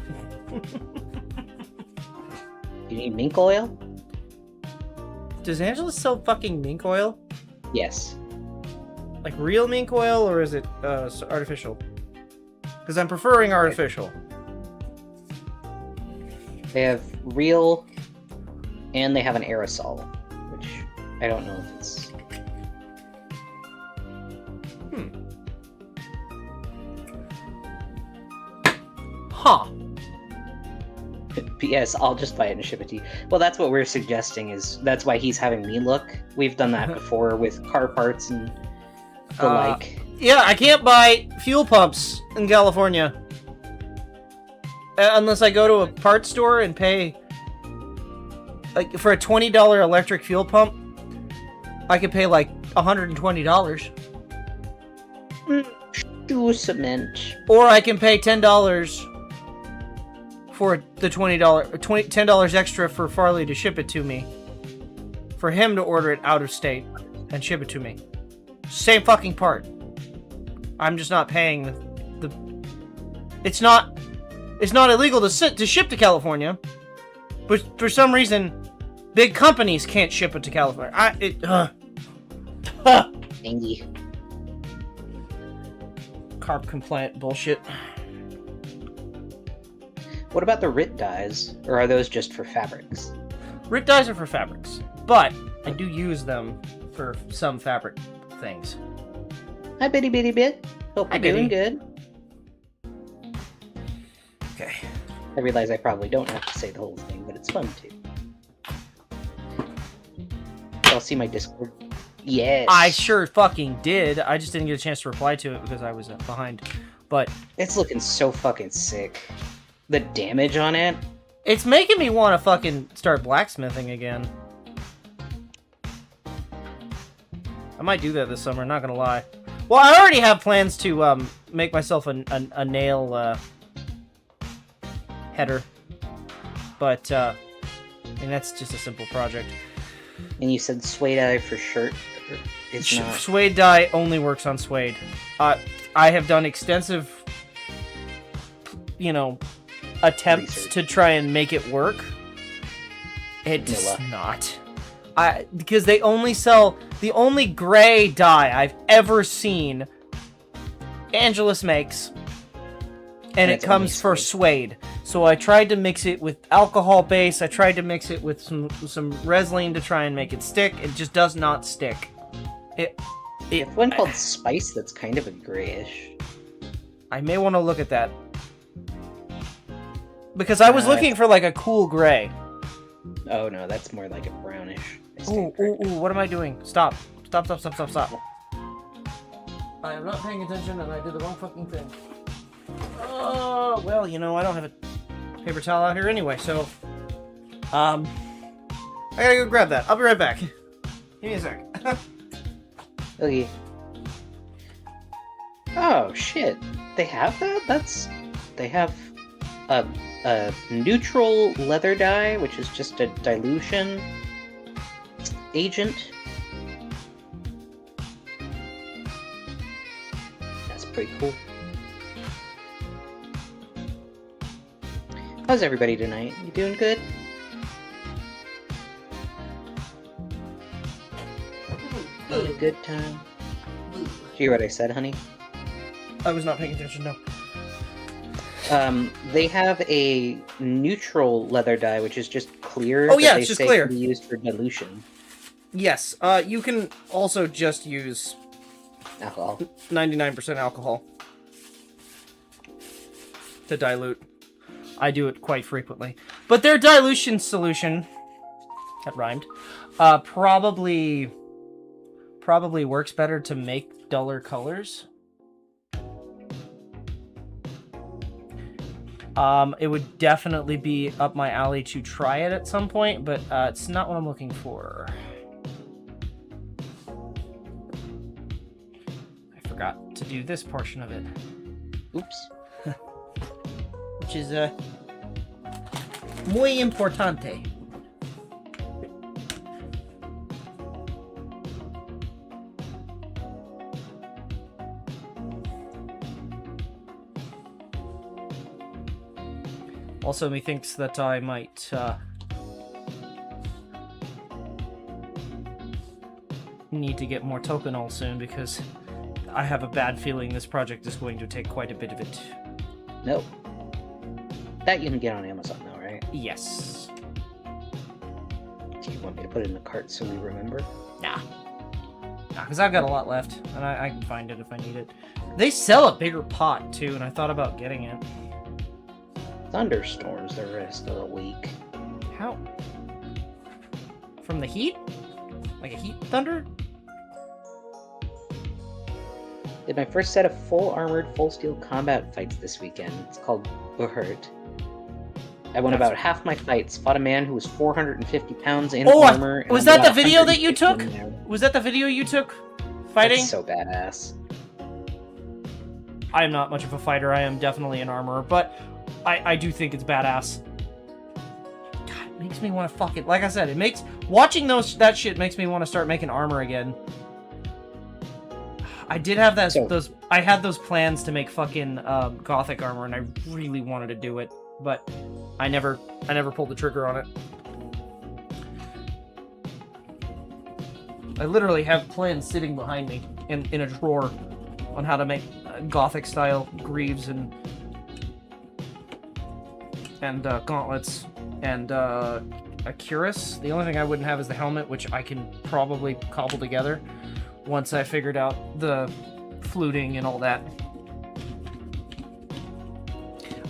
You need mink oil? Does Angela sell fucking mink oil? Yes. Like real mink oil, or is it artificial? Because I'm preferring artificial. They have real, and they have an aerosol, which I don't know if it's... Huh. But yes, I'll just buy it and ship it to you. Well, that's what we're suggesting, is that's why he's having me look. We've done that before with car parts and the like. Yeah, I can't buy fuel pumps in California. Unless I go to a parts store and pay... Like, for a $20 electric fuel pump, I could pay, like, $120. Do cement. Or I can pay $10 for the $10 extra for Farley to ship it to me. For him to order it out of state and ship it to me. Same fucking part. I'm just not paying the It's not illegal to ship to California, but for some reason, big companies can't ship it to California. Dangy. Carb compliant bullshit. What about the RIT dyes? Or are those just for fabrics? RIT dyes are for fabrics, but I do use them for some fabric things. Hi, Bitty Bitty Bit. Hope Hi, you're doing Bitty. good. Okay. I realize I probably don't have to say the whole thing, but it's fun too. I'll see my Discord. Yes. I sure fucking did. I just didn't get a chance to reply to it because I was behind. But It's looking so fucking sick. The damage on it. it's making me want to fucking start blacksmithing again. I might do that this summer, not gonna lie. Well, I already have plans to make myself a nail header. But, I mean, that's just a simple project. And you said suede dye for shirt. It's not. Suede dye only works on suede. I have done extensive, attempts Research. to try and make it work. It's not. Because they only sell the only gray dye I've ever seen. Angelus makes, and it it's comes only for suede. So I tried to mix it with alcohol base. I tried to mix it with some Reslene to try and make it stick. It just does not stick. They have one called Spice that's kind of a grayish. I may want to look at that. Because I was looking for like a cool gray. Oh no, that's more like a brownish. I Ooh, stand ooh, corrected. ooh, what am I doing? Stop. Stop. I am not paying attention and I did the wrong fucking thing. Oh, well, I don't have a paper towel out here anyway, so... I gotta go grab that. I'll be right back. Give me a sec. Okay. Oh shit! They have that? They have a neutral leather dye, which is just a dilution agent. That's pretty cool. How's everybody tonight? You doing good? Had a good time. Did you hear what I said, honey? I was not paying attention, no. They have a neutral leather dye, which is just clear. Oh, yeah, that it's they just say clear. Can be used for dilution. Yes, you can also just use Alcohol. 99% alcohol. to dilute. I do it quite frequently. But their dilution solution, that rhymed, probably works better to make duller colors. It would definitely be up my alley to try it at some point, but it's not what I'm looking for. I forgot to do this portion of it. Oops. Which is muy importante. Also, methinks that I might need to get more tokenol soon, because I have a bad feeling this project is going to take quite a bit of it. Nope. That you can get on Amazon though, right? Yes. Do you want me to put it in the cart so we remember? Nah, because I've got a lot left, and I can find it if I need it. They sell a bigger pot, too, and I thought about getting it. Thunderstorms the rest of the week. How? From the heat? Like a heat thunder? Did my first set of full armored, full steel combat fights this weekend. It's called Burrowers. I won about half my fights. Fought a man who was 450 pounds in armor. Was that the video that you took? Was that the video you took? Fighting? That's so badass. I am not much of a fighter. I am definitely an armorer, but I do think it's badass. God, it makes me want to fucking... Like I said, it makes... Watching that shit makes me want to start making armor again. I did have those... I had those plans to make fucking gothic armor, and I really wanted to do it, but I never pulled the trigger on it. I literally have plans sitting behind me in a drawer on how to make gothic style greaves and gauntlets and a cuirass. The only thing I wouldn't have is the helmet, which I can probably cobble together once I figured out the fluting and all that.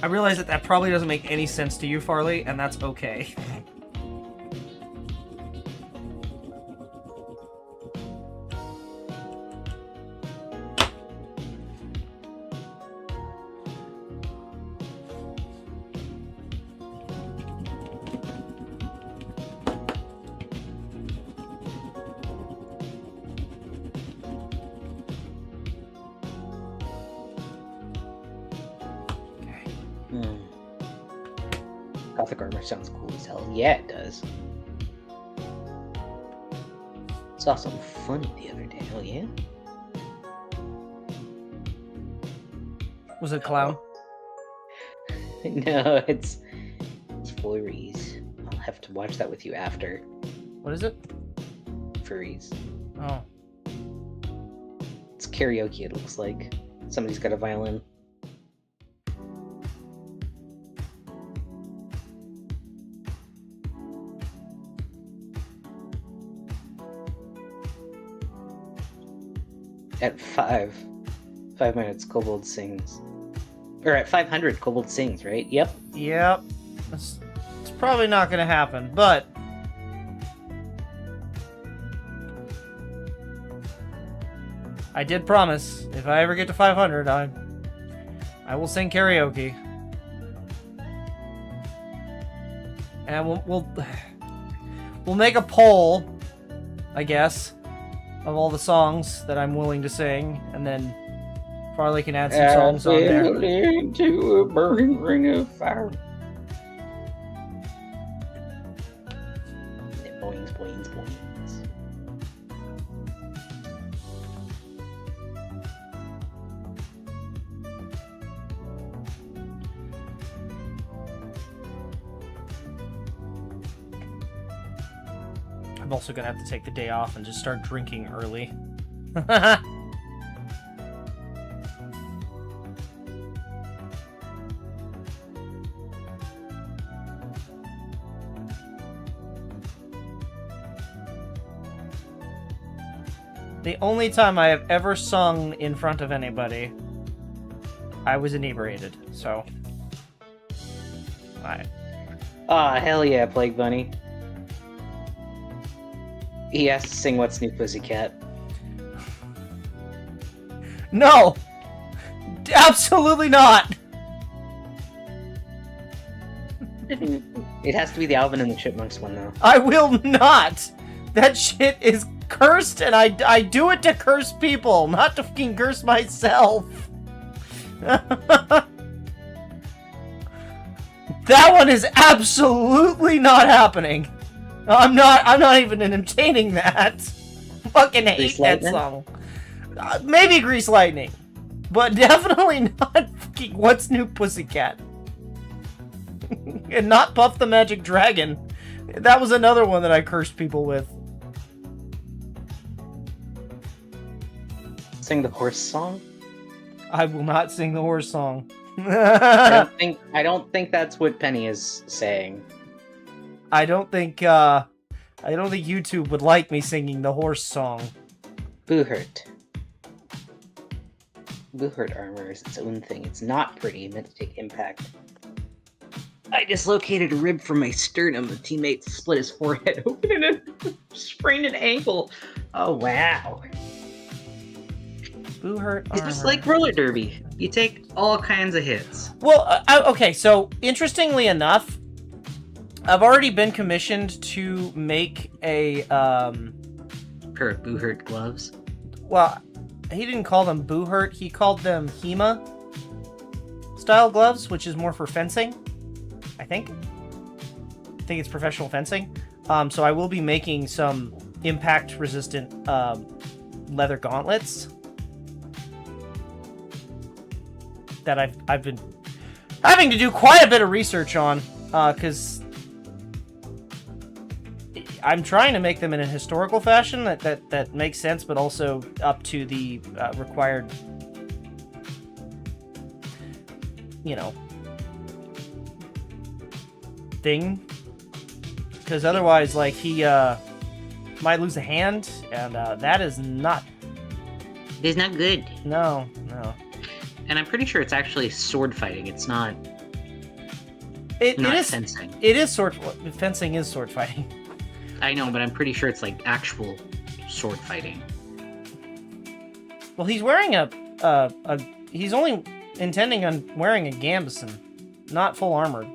I realize that probably doesn't make any sense to you, Farley, and that's okay. Gothic armor sounds cool as hell. Yeah, it does. Saw something funny the other day. Hell yeah. Was it a clown? No, it's furries. I'll have to watch that with you after. What is it? Furries. Oh. It's karaoke, it looks like. Somebody's got a violin. At 5 minutes, Kobold sings. Or at 500, Kobold sings, right? Yep. Yep. It's probably not going to happen, but... I did promise, if I ever get to 500, I will sing karaoke. And we'll make a poll, I guess, of all the songs that I'm willing to sing, and then Farley can add some songs on there. Into a burning ring of fire. Boings, boings, boings. I'm also gonna have to take the day off and just start drinking early. The only time I have ever sung in front of anybody, I was inebriated, so... Alright. Aw, hell yeah, Plague Bunny. He has to sing What's New Pussycat. No! Absolutely not! It has to be the Alvin and the Chipmunks one, though. I will not! That shit is cursed, and I do it to curse people, not to fucking curse myself. That one is absolutely not happening. I'm not even entertaining that. Fucking hate Grease that Lightning? song. Maybe Grease Lightning, but definitely not fucking What's New Pussycat. And not Puff the Magic Dragon. That was another one that I cursed people with. Sing the horse song? I will not sing the horse song. I don't think that's what Penny is saying. I don't think YouTube would like me singing the horse song. Boohurt. Boohurt armor is its own thing. It's not pretty, meant to take impact. I dislocated a rib from my sternum. A teammate split his forehead open and sprained an ankle. Oh, wow. Boohurt It's armor. just like roller derby. You take all kinds of hits. Well, okay, so interestingly enough, I've already been commissioned to make a, Pair of Boohurt gloves. well, he didn't call them Boohurt, he called them HEMA style gloves, which is more for fencing, I think. I think it's professional fencing. So I will be making some impact-resistant leather gauntlets that I've been having to do quite a bit of research on, because I'm trying to make them in a historical fashion that makes sense, but also up to the required, thing. Because otherwise, like, he might lose a hand, and that is not. It's not good. No. And I'm pretty sure it's actually sword fighting. It's not. It is fencing. It is fencing is sword fighting. I know, but I'm pretty sure it's like actual sword fighting. Well, he's wearing he's only intending on wearing a gambeson, not full armored.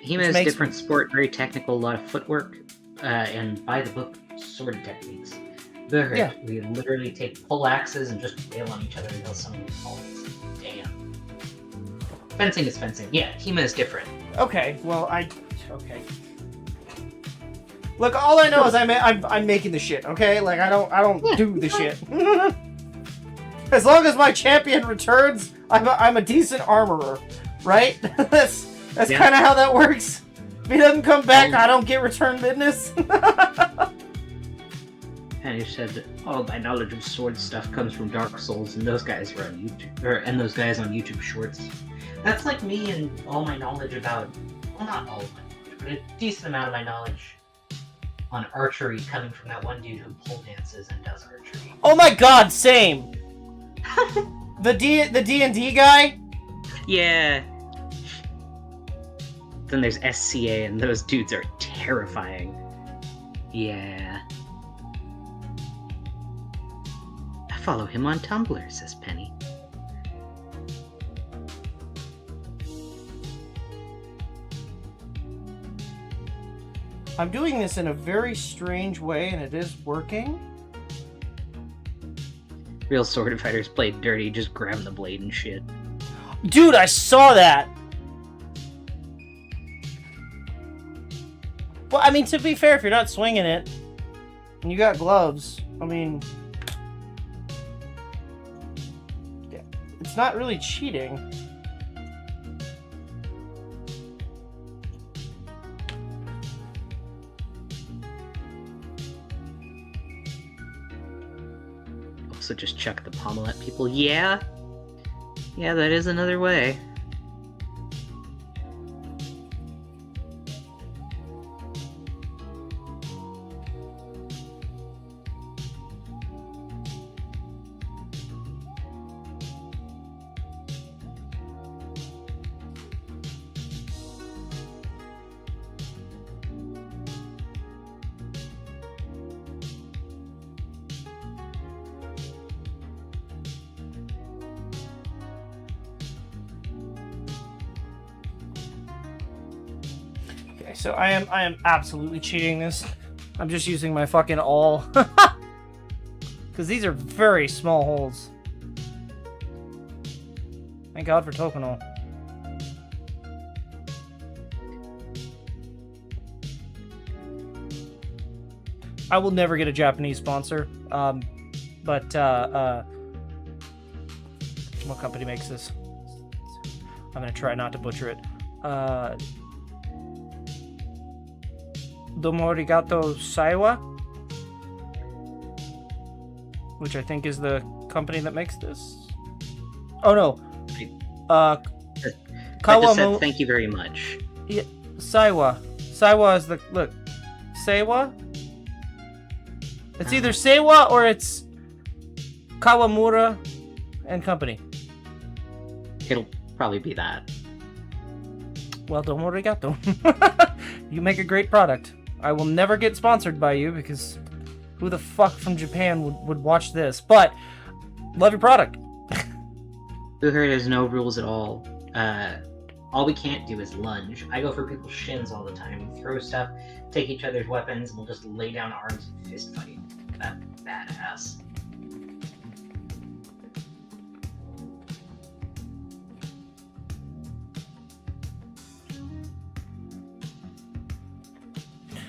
Hema is a different sport, very technical, a lot of footwork, and by the book sword techniques. Boohurt, Yeah. we literally take pull axes and just wail on each other until someone falls. Damn. Fencing is fencing. Yeah, Hema is different. Okay, well, okay. Look, all I know is I'm making the shit. Okay, like I don't do the shit. As long as my champion returns, I'm a decent armorer, right? that's Yeah. kind of how that works. If he doesn't come back, I don't get return business. And he said, all my knowledge of sword stuff comes from Dark Souls, and those guys were on YouTube, and those guys on YouTube Shorts. That's like me and all my knowledge about, well, not all of my knowledge, but a decent amount of my knowledge on archery coming from that one dude who pole dances and does archery. Oh my god, same. The D&D guy. Yeah. Then there's SCA, and those dudes are terrifying. Yeah. I follow him on Tumblr, says Penny. I'm doing this in a very strange way, and it is working. Real sword fighters play dirty, just grab the blade and shit. Dude, I saw that. Well, I mean, to be fair, if you're not swinging it, and you got gloves, I mean, yeah, it's not really cheating. Also just chuck the pommel at people. Yeah, that is another way. Okay, so I am absolutely cheating this. I'm just using my fucking awl. Because these are very small holes. Thank God for Tokenol. I will never get a Japanese sponsor. But what company makes this? I'm gonna try not to butcher it. Domo Arigato Saiwa, which I think is the company that makes this. Oh no, I just said thank you very much. Yeah, Saiwa. Saiwa is the look. Seiwa. It's either Seiwa or it's Kawamura and Company. It'll probably be that. Well, domo arigato. You make a great product. I will never get sponsored by you because who the fuck from Japan would watch this? But love your product. Who heard there's no rules at all? All we can't do is lunge. I go for people's shins all the time. We throw stuff, take each other's weapons, and we'll just lay down arms and fist fight. That's badass.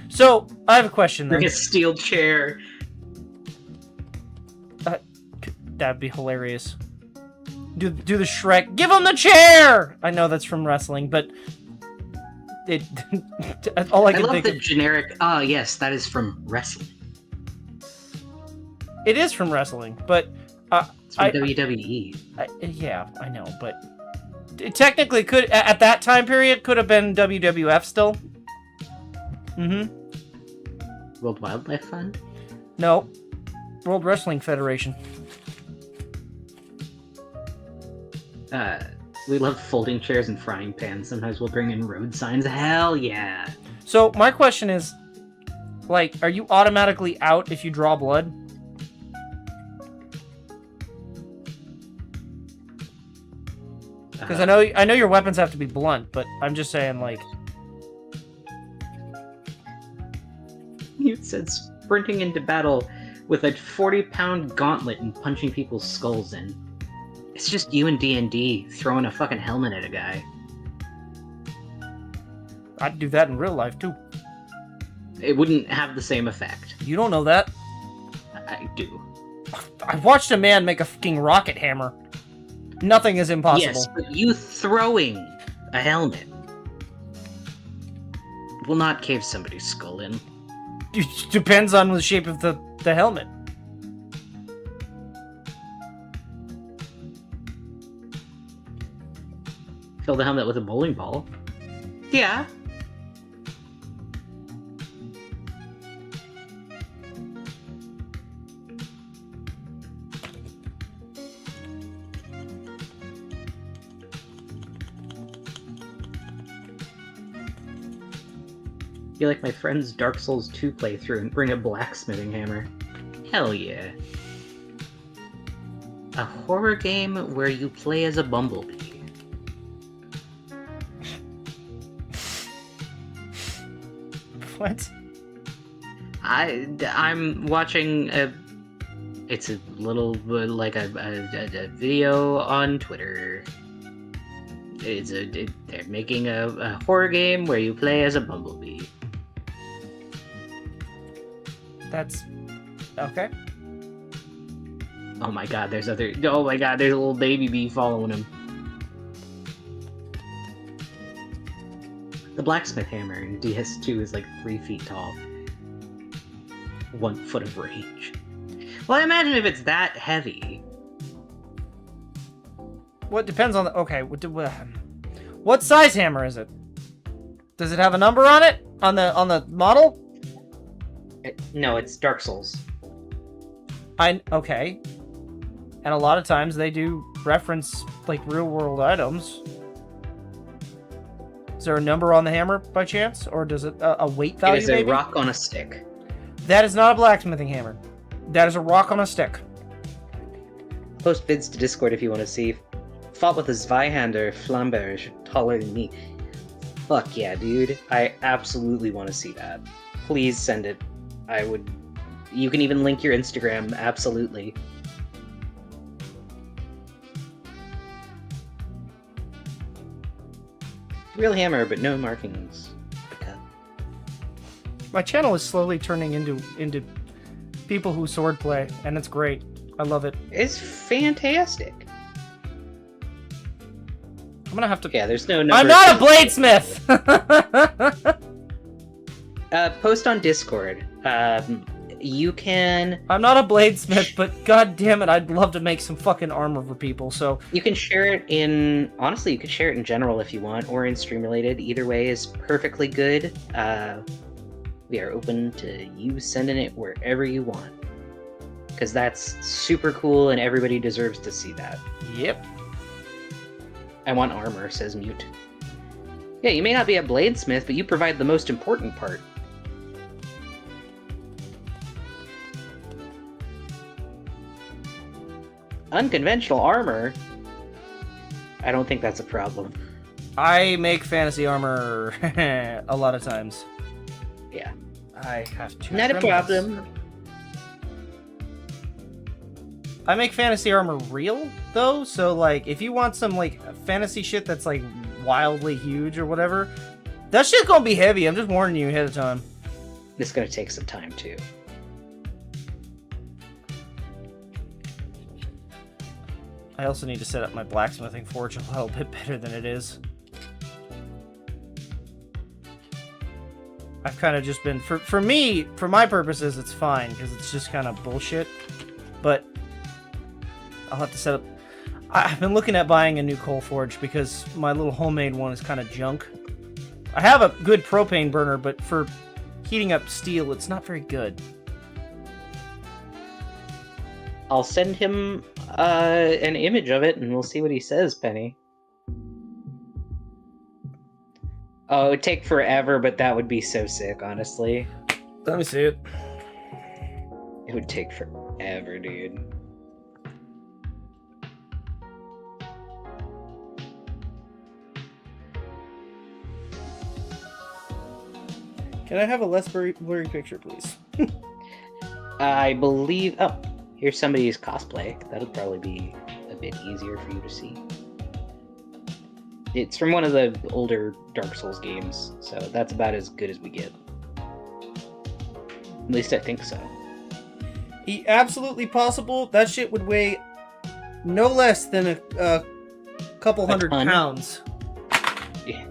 So, I have a question then. Like a steel chair. That'd be hilarious. Do the Shrek. Give him the chair! I know that's from wrestling, but it all I can love think the of. generic. Yes, that is from wrestling. It is from wrestling, but It's from WWE. Yeah, I know, but it technically could at that time period could have been WWF still. Mm-hmm. World Wildlife Fund? No. World Wrestling Federation. We love folding chairs and frying pans. Sometimes we'll bring in road signs. Hell yeah. So my question is, like, are you automatically out if you draw blood? Because I know your weapons have to be blunt, but I'm just saying, like. You said sprinting into battle with a 40-pound gauntlet and punching people's skulls in. It's just you and D&D throwing a fucking helmet at a guy. I'd do that in real life, too. It wouldn't have the same effect. You don't know that. I do. I watched a man make a fucking rocket hammer. Nothing is impossible. Yes, but you throwing a helmet will not cave somebody's skull in. It depends on the shape of the helmet. Fill the helmet with a bowling ball. Yeah. Be like my friend's Dark Souls 2 playthrough and bring a blacksmithing hammer. Hell yeah. A horror game where you play as a bumblebee. What? I'm watching it's a little like a video on Twitter. They're making a horror game where you play as a bumblebee. That's okay. Oh my god, there's a little baby bee following him. The blacksmith hammer in DS2 is like 3 feet tall. 1 foot of range. Well, I imagine if it's that heavy. Well, it depends on the. Okay, what size hammer is it? Does it have a number on it? On the model? No, it's Dark Souls. Okay. And a lot of times they do reference like real world items. Is there a number on the hammer by chance, or does it a weight value? It is a rock on a stick. That is not a blacksmithing hammer. That is a rock on a stick. Post bids to Discord if you want to see. Fought with a Zweihander Flamberge taller than me. fuck yeah, dude. I absolutely want to see that. Please send it. I would... You can even link your Instagram, absolutely. Real hammer, but no markings. Okay. My channel is slowly turning into people who swordplay, and it's great. I love it. It's fantastic. I'm gonna have to... Yeah, there's no number. I'm not a bladesmith! Post on Discord. You can... I'm not a bladesmith, but god damn it, I'd love to make some fucking armor for people, so... You can share it in... Honestly, you can share it in general if you want, or in stream-related. Either way is perfectly good. We are open to you sending it wherever you want. Because that's super cool, and everybody deserves to see that. Yep. I want armor, says Mute. Yeah, you may not be a bladesmith, but you provide the most important part. Unconventional armor? I don't think that's a problem. I make fantasy armor a lot of times. Yeah. I have to... Not a problem. I make fantasy armor real, though, so, like, if you want some, like, fantasy shit that's, like, wildly huge or whatever, that shit's gonna be heavy, I'm just warning you ahead of time. It's gonna take some time, too. I also need to set up my blacksmithing forge a little bit better than it is. I've kind of just been... For me, for my purposes, it's fine, because it's just kind of bullshit. But I'll have to set up... I've been looking at buying a new coal forge, because my little homemade one is kind of junk. I have a good propane burner, but for heating up steel, it's not very good. I'll send him an image of it, and we'll see what he says, Penny. Oh, it would take forever, but that would be so sick, honestly. Let me see it. It would take forever, dude. Can I have a less blurry picture, please? I believe... Oh, here's somebody's cosplay. That'll probably be a bit easier for you to see. It's from one of the older Dark Souls games, so that's about as good as we get. At least I think so. Absolutely possible. That shit would weigh no less than a couple hundred pounds. Yeah.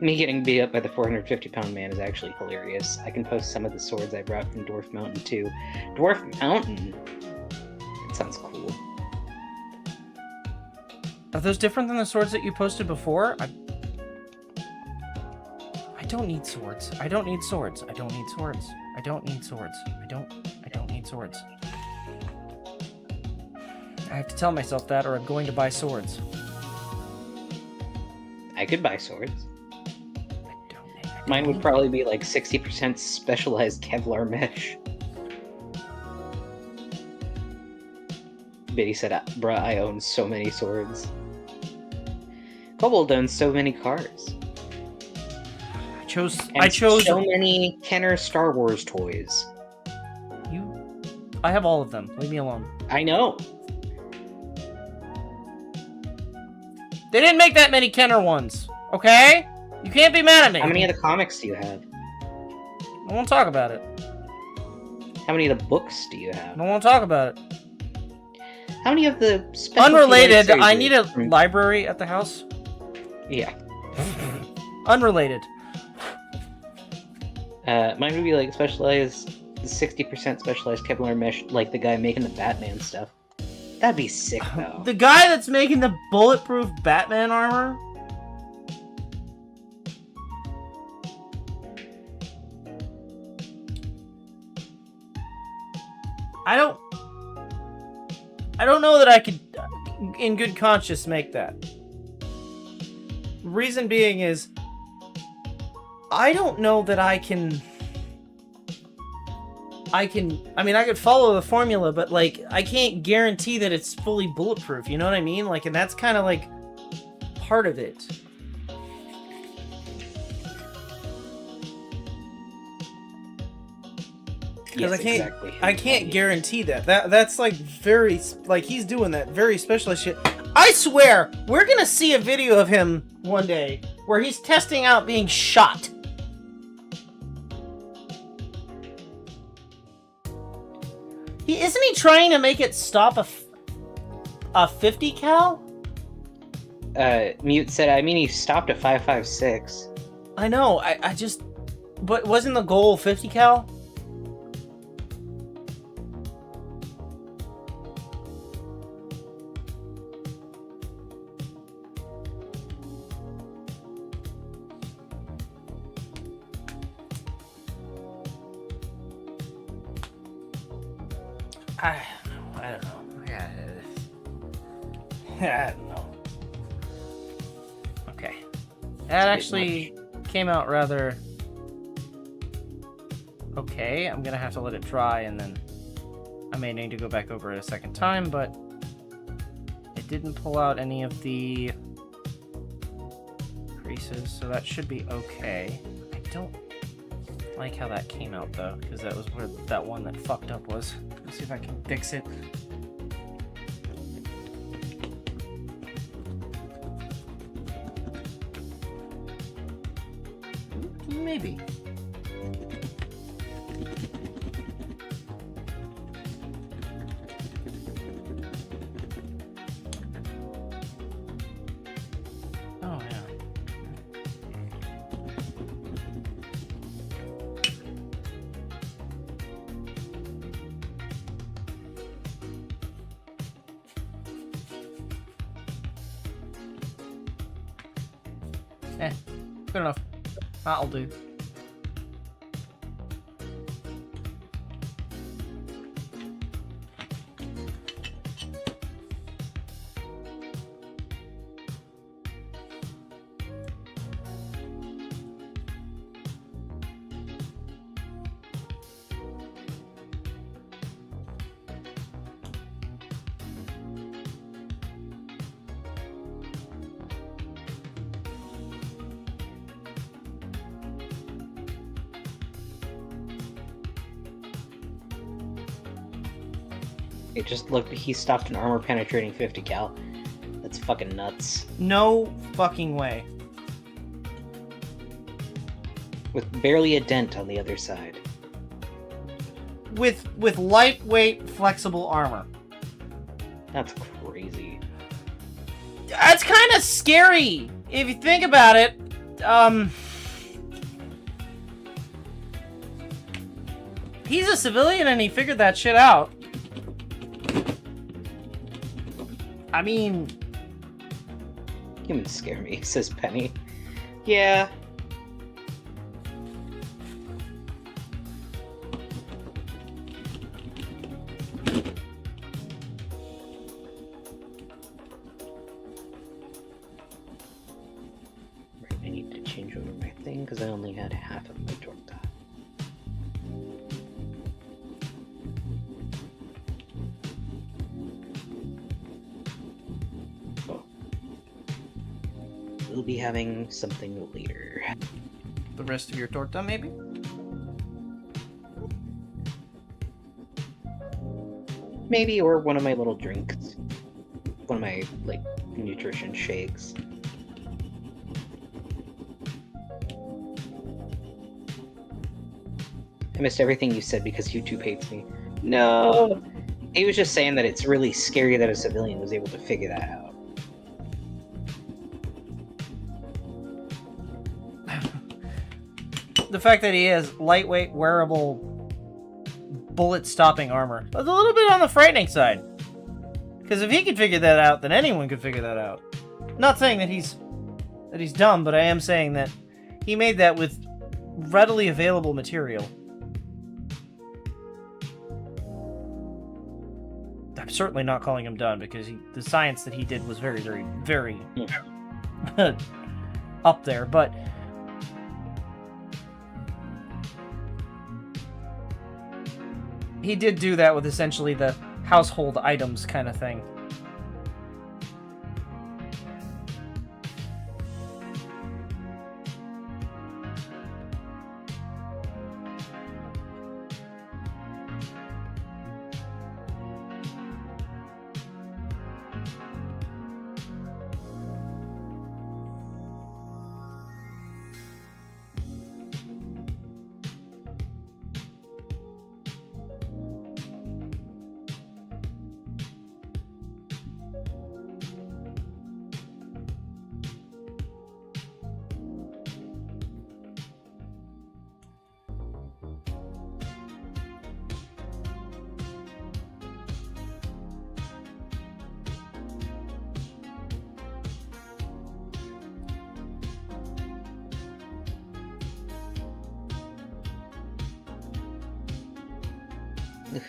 Me getting beat up by the 450-pound man is actually hilarious. I can post some of the swords I brought from Dwarf Mountain too. Dwarf Mountain? That sounds cool. Are those different than the swords that you posted before? I don't need swords. I don't need swords. I don't need swords. I don't need swords. I don't need swords. I have to tell myself that, or I'm going to buy swords. I could buy swords. I don't Mine would probably be like 60% specialized Kevlar mesh. Biddy said, bruh, I own so many swords. Kobold owns so many cars. I chose so many Kenner Star Wars toys. I have all of them. Leave me alone. I know. They didn't make that many Kenner ones, okay? You can't be mad at me. How many of the comics do you have? I won't talk about it. How many of the books do you have? I won't talk about it. How many of the specialty Unrelated. lightsabers I need a library at the house. Yeah. Unrelated. Mine would be like specialized, 60% specialized Kevlar mesh, like the guy making the Batman stuff. That'd be sick, though. The guy that's making the bulletproof Batman armor? I don't know that I could, in good conscience, make that. Reason being is, I don't know that I mean, I could follow the formula, but, like, I can't guarantee that it's fully bulletproof, you know what I mean? Like, and that's kind of, like, part of it. Because Yes, I can't, exactly. I can't guarantee that. That's like very, like he's doing that very specialized shit. I swear, we're gonna see a video of him one day where he's testing out being shot. Isn't he trying to make it stop a 50 cal? Mute said, I mean, he stopped at 5.56. I know. I just, but wasn't the goal 50 cal? I don't know. I don't know. Okay. That actually came out rather okay. I'm gonna have to let it dry and then I may need to go back over it a second time, but it didn't pull out any of the creases, so that should be okay. I don't like how that came out though, because that was where that one that fucked up was. Let's see if I can fix it. Maybe. Oh, yeah. Good enough. That'll do. It just looked, he stopped an armor penetrating 50 cal. That's fucking nuts. No fucking way. With barely a dent on the other side. With lightweight, flexible armor. That's crazy. That's kind of scary if you think about it. He's a civilian and he figured that shit out. I mean, Humans scare me, says Penny. Yeah. Right, I need to change over my thing because I only had half of my torta. We'll be having something later. the rest of your torta, maybe? Maybe, or one of my little drinks. One of my, like, nutrition shakes. I missed everything you said because YouTube hates me. No! He was just saying that it's really scary that a civilian was able to figure that out. The fact that he has lightweight, wearable, bullet-stopping armor. That's a little bit on the frightening side. Because if he could figure that out, then anyone could figure that out. Not saying that he's dumb, but I am saying that he made that with readily available material. I'm certainly not calling him dumb, because the science that he did was very, very, very up there, but he did do that with essentially the household items kind of thing. Nope.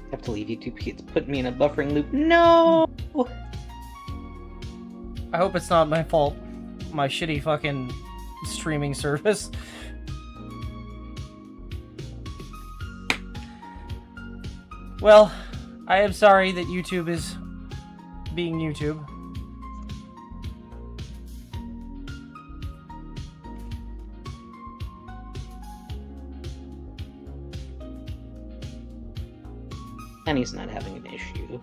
I have to leave YouTube. It's putting me in a buffering loop. No! I hope it's not my fault. My shitty fucking streaming service. Well, I am sorry that YouTube is being YouTube. And he's not having an issue.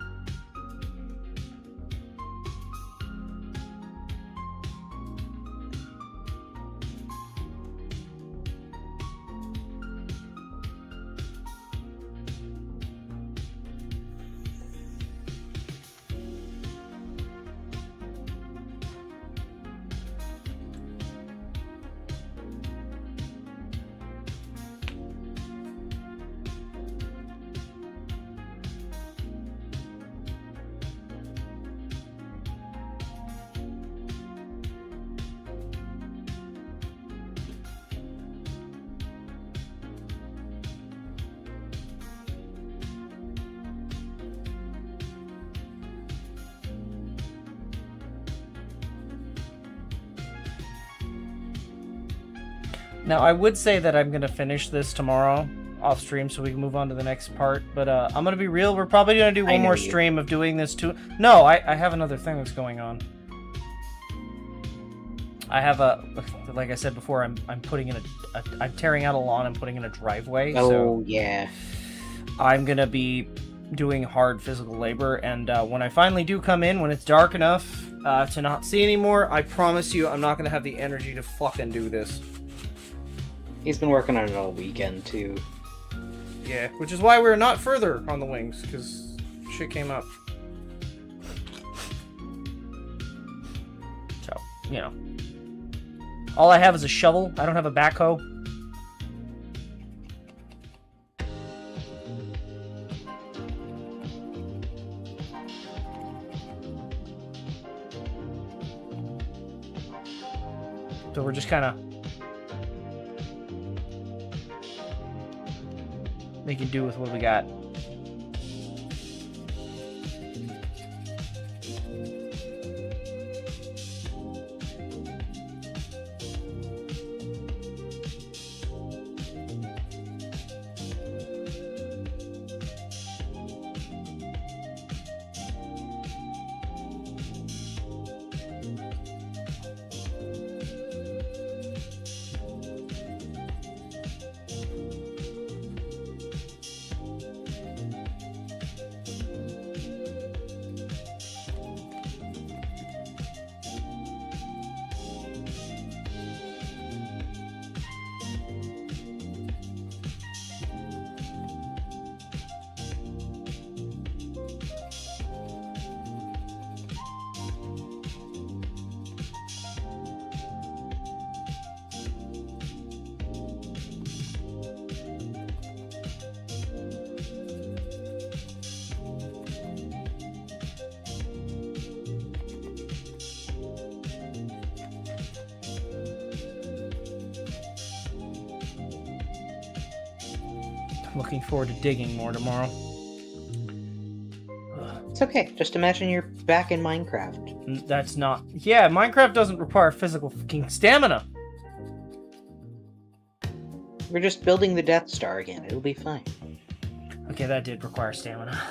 Now, I would say that I'm going to finish this tomorrow off stream so we can move on to the next part, but I'm going to be real. We're probably going to do one more stream of doing this too. No, I have another thing that's going on. I have like I said before, I'm putting in I'm tearing out a lawn and putting in a driveway. Oh, so yeah. I'm going to be doing hard physical labor, and when I finally do come in, when it's dark enough to not see anymore, I promise you I'm not going to have the energy to fucking do this. He's been working on it all weekend, too. Yeah, which is why we're not further on the wings, because shit came up. So, you know. All I have is a shovel. I don't have a backhoe. So we're just kind of making do with what we got. Looking forward to digging more tomorrow. It's okay. Just imagine you're back in Minecraft. That's not... Yeah, Minecraft doesn't require physical fucking stamina. We're just building the Death Star again. It'll be fine. Okay, that did require stamina.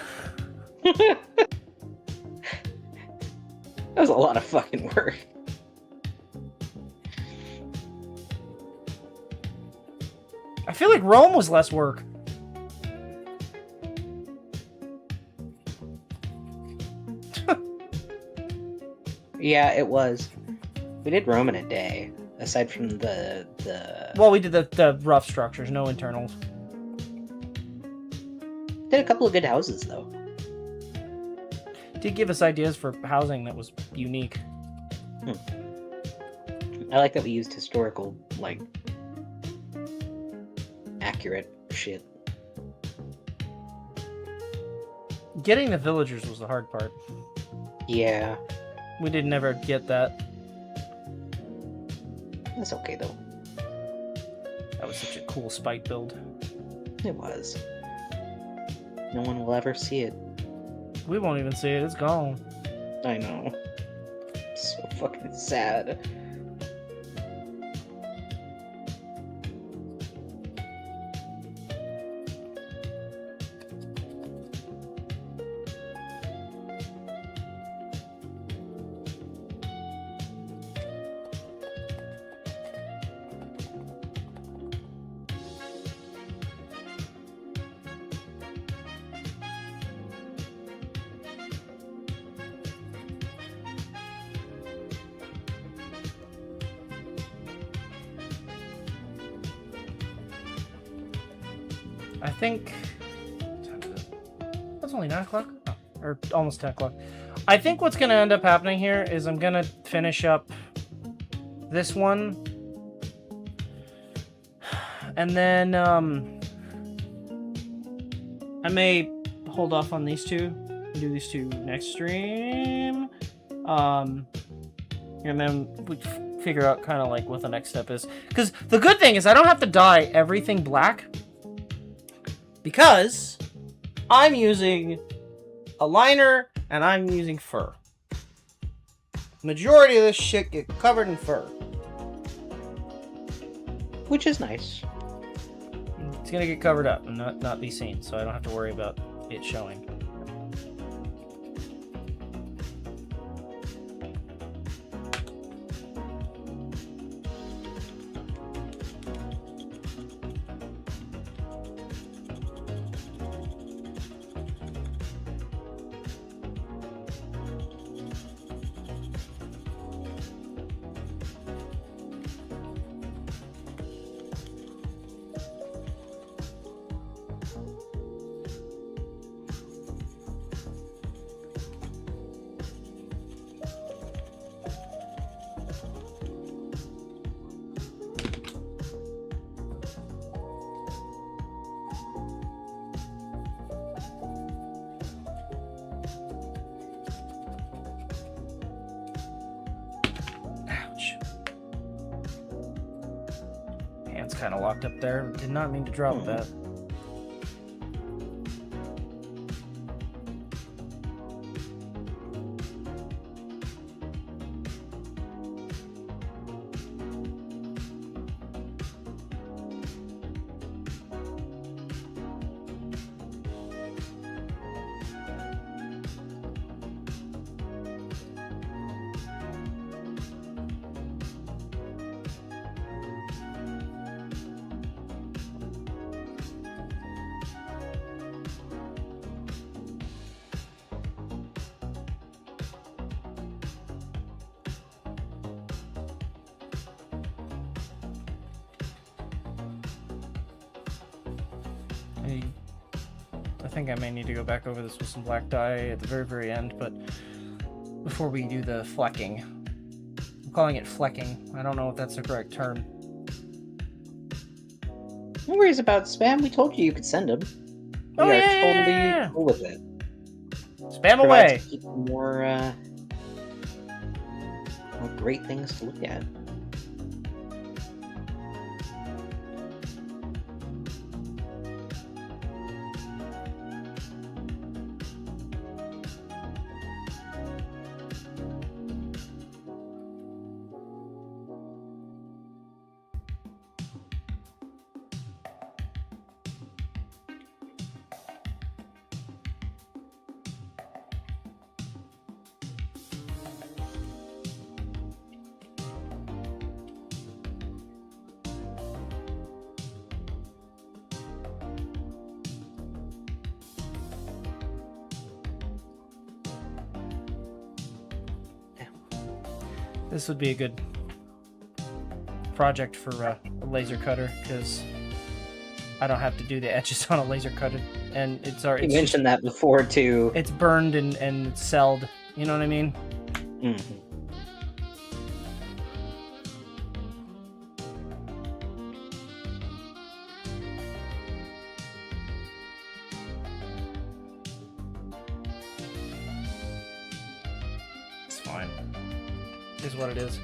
That was a lot of fucking work. I feel like Rome was less work. Yeah, it was. We did Rome in a day, aside from the Well, we did the rough structures, no internals. Did a couple of good houses though. Did give us ideas for housing that was unique. I like that we used historical, like, accurate shit. Getting the villagers was the hard part. Yeah, We didn't ever get that. that's okay though. That was such a cool spike build. It was. No one will ever see it. We won't even see it. It's gone. I know. So fucking sad. I think... That's only 9 o'clock? Oh, or almost 10 o'clock. I think what's going to end up happening here is I'm going to finish up this one. And then I may hold off on these two and do these two next stream. And then we figure out kind of like what the next step is. Because the good thing is I don't have to dye everything black. Because I'm using a liner and I'm using fur. Majority of this shit get covered in fur. Which is nice. It's gonna get covered up and not be seen, so I don't have to worry about it showing. Kind of locked up there. Did not mean to drop that. I think I may need to go back over this with some black dye at the very, very end, but before we do the flecking. I'm calling it flecking. I don't know if that's the correct term. No worries about spam. We told you could send them. We Oh, are yeah. totally cool with it. Spam away! Provides people more great things to look at. This would be a good project for a laser cutter, because I don't have to do the edges on a laser cutter, and it's already. You mentioned that before too. It's burned and it's celled. You know what I mean? Mm-hmm. It's fine. It is what it is.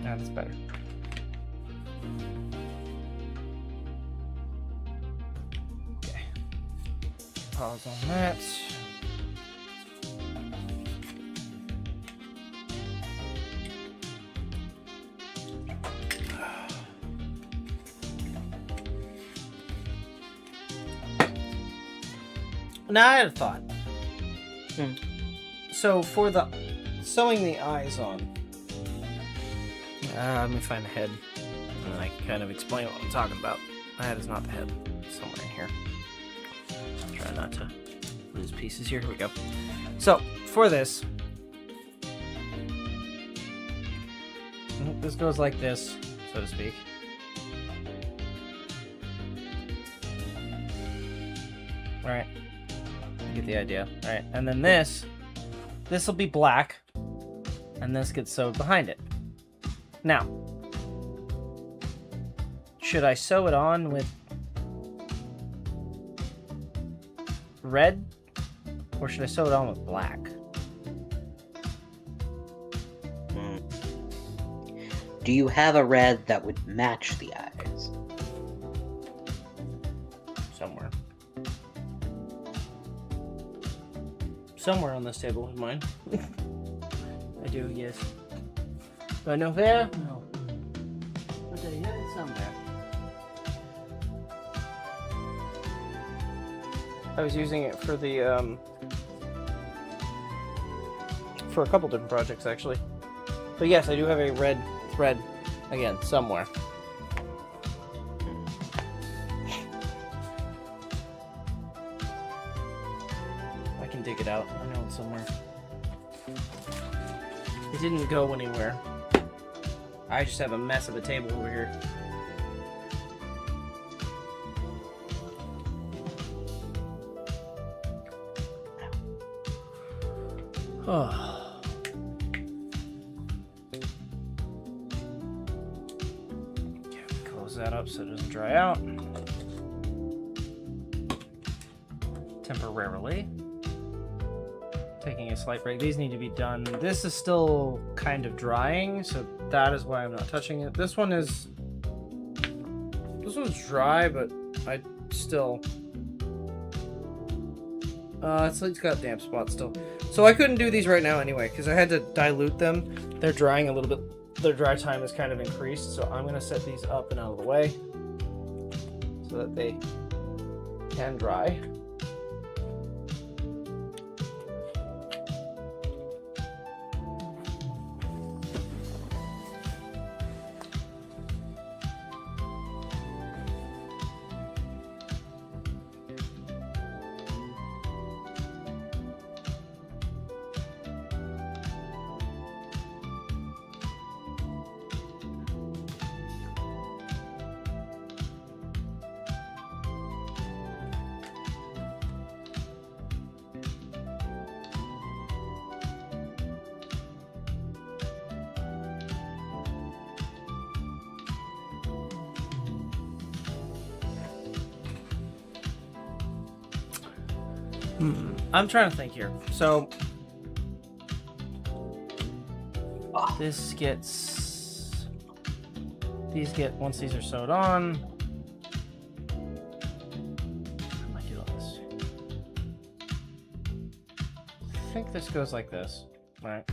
That's better. Okay. Pause on that. Now I had a thought. So for the sewing the eyes on, let me find the head, and then I can kind of explain what I'm talking about. That is not the head. Somewhere in here. Try not to lose pieces here. Here we go. So for this, this goes like this, so to speak. All right. You get the idea. All right, and then this will be black, and this gets sewed behind it. Now, should I sew it on with red, or should I sew it on with black? Do you have a red that would match the eyes? Somewhere. Somewhere on this table is mine. I do, yes. Do I know there? No. But I have it somewhere. I was using it for the, for a couple different projects, actually. But yes, I do have a red thread, again, somewhere. I can dig it out. I know it's somewhere. It didn't go anywhere. I just have a mess of a table over here. Oh. Okay, close that up so it doesn't dry out. Temporarily. Taking a slight break. These need to be done. This is still kind of drying, so that is why I'm not touching it. This one's dry, but I still it's got damp spots still. So I couldn't do these right now anyway, because I had to dilute them. They're drying a little bit. Their dry time has kind of increased, so I'm gonna set these up and out of the way so that they can dry. I'm trying to think here. So this gets, these get, once these are sewed on. How am I doing this? I think this goes like this, right?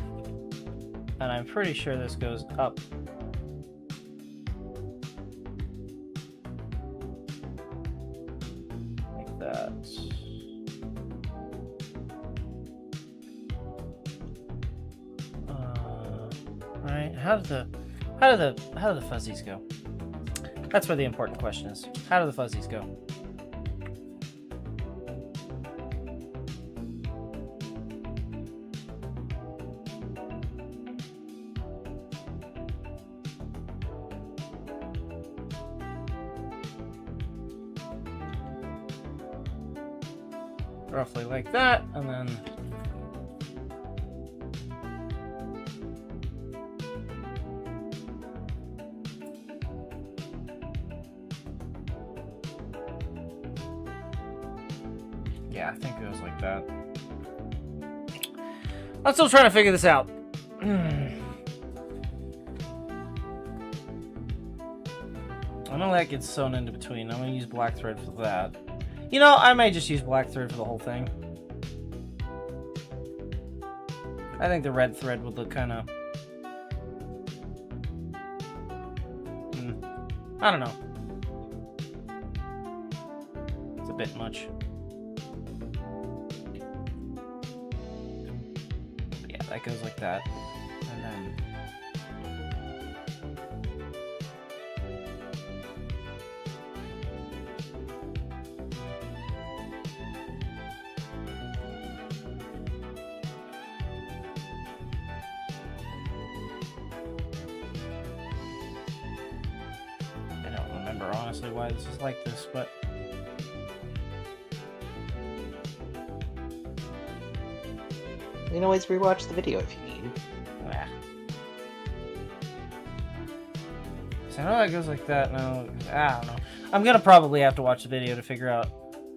And I'm pretty sure this goes up. Like that. Right? How do the fuzzies go? That's where the important question is. How do the fuzzies go? Roughly like that, and then yeah, I think it goes like that. I'm still trying to figure this out. I know that gets sewn into between. I'm gonna use black thread for that. You know, I may just use black thread for the whole thing. I think the red thread would look kind of... I don't know. It's a bit much. But yeah, that goes like that. And then... honestly why this is like this, but you can always rewatch the video if you need. So I know that goes like that. No, I don't know. I'm gonna probably have to watch the video to figure out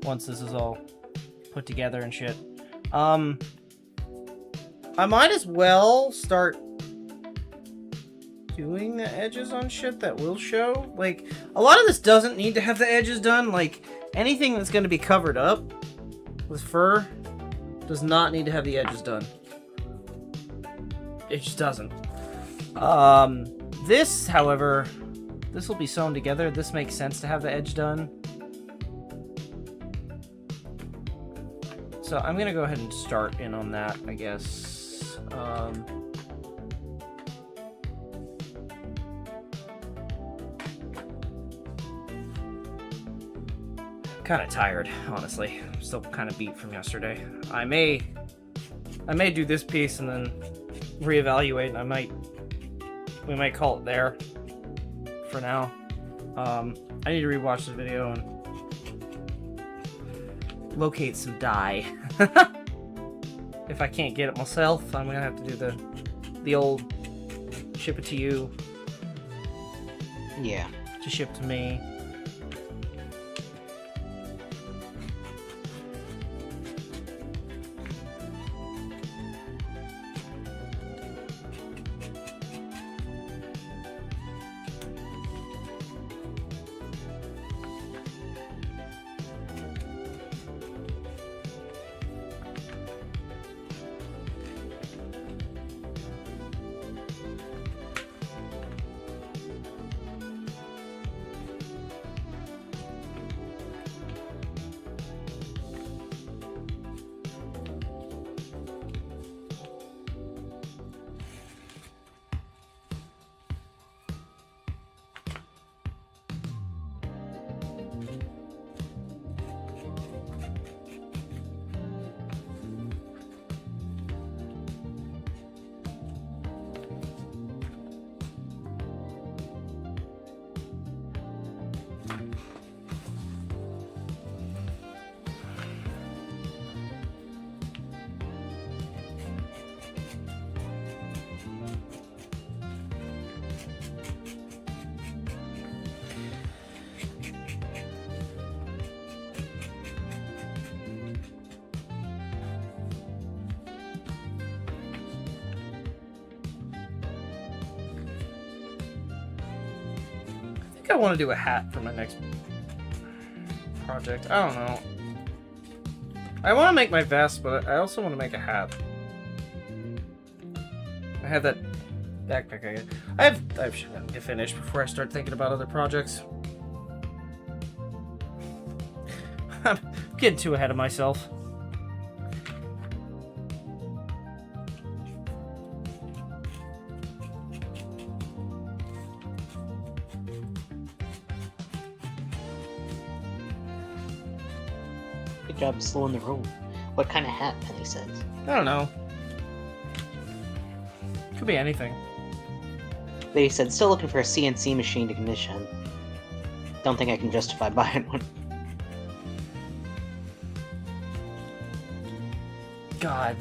once this is all put together and shit. I might as well start doing the edges on shit that will show. Like, a lot of this doesn't need to have the edges done. Like, anything that's going to be covered up with fur does not need to have the edges done. It just doesn't. This, however, this will be sewn together. This makes sense to have the edge done. So I'm going to go ahead and start in on that, I guess. Kind of tired, honestly. I'm still kind of beat from yesterday. I may do this piece and then reevaluate. We might call it there for now. I need to rewatch the video and locate some dye. If I can't get it myself, I'm gonna have to do the old ship it to you. Yeah. To ship to me. think I want to do a hat for my next project. I don't know. I want to make my vest, but I also want to make a hat. I have that backpack. I have shit to finish before I start thinking about other projects. I'm getting too ahead of myself. Good job slowing the roll. What kind of hat, Penny says? I don't know. Could be anything. They said, still looking for a CNC machine to commission. Don't think I can justify buying one. God,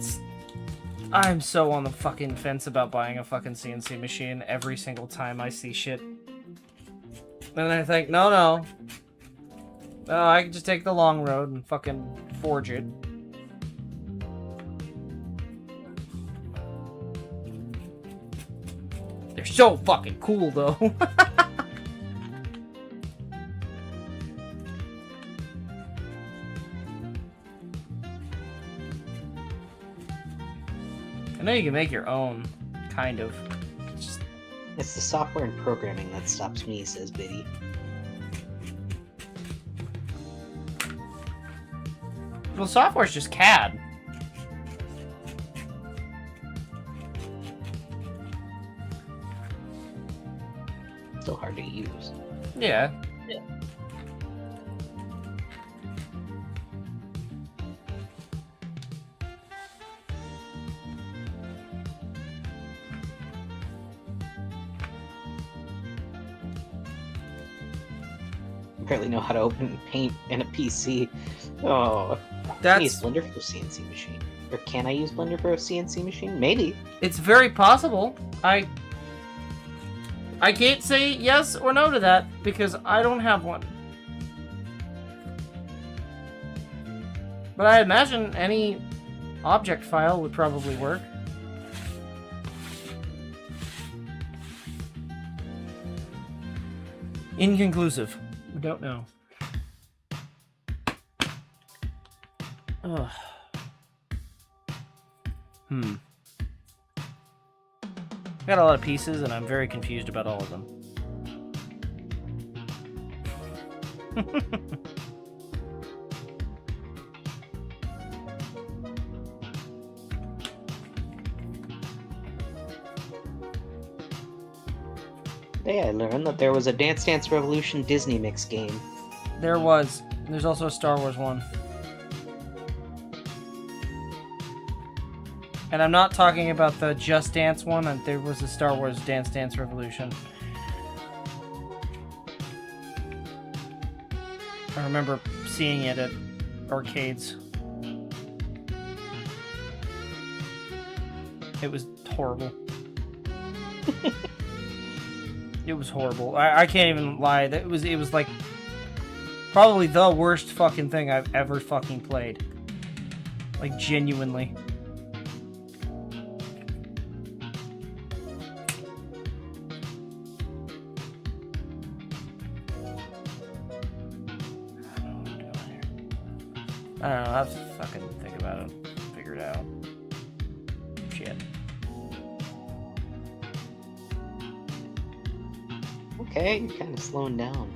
I'm so on the fucking fence about buying a fucking CNC machine every single time I see shit. And I think, no, I can just take the long road and fucking forge it. They're so fucking cool, though. I know you can make your own, kind of. It's the software and programming that stops me, says Biddy. Well, software's just CAD. Still hard to use. Yeah. Barely know how to open paint in a PC. Oh, That's... Can I use Blender for a CNC machine? Or can I use Blender for a CNC machine? Maybe. It's very possible. I can't say yes or no to that because I don't have one. But I imagine any object file would probably work. Inconclusive. We don't know. Ugh. Got a lot of pieces, and I'm very confused about all of them. Today I learned that there was a Dance Dance Revolution Disney Mix game. There was. There's also a Star Wars one. And I'm not talking about the Just Dance one. There was a Star Wars Dance Dance Revolution. I remember seeing it at arcades. It was horrible. It was horrible. I can't even lie. It was like probably the worst fucking thing I've ever fucking played. Like, genuinely. I don't know, I'll have to fucking think about it. Figure it out. Shit. Okay, you're kind of slowing down.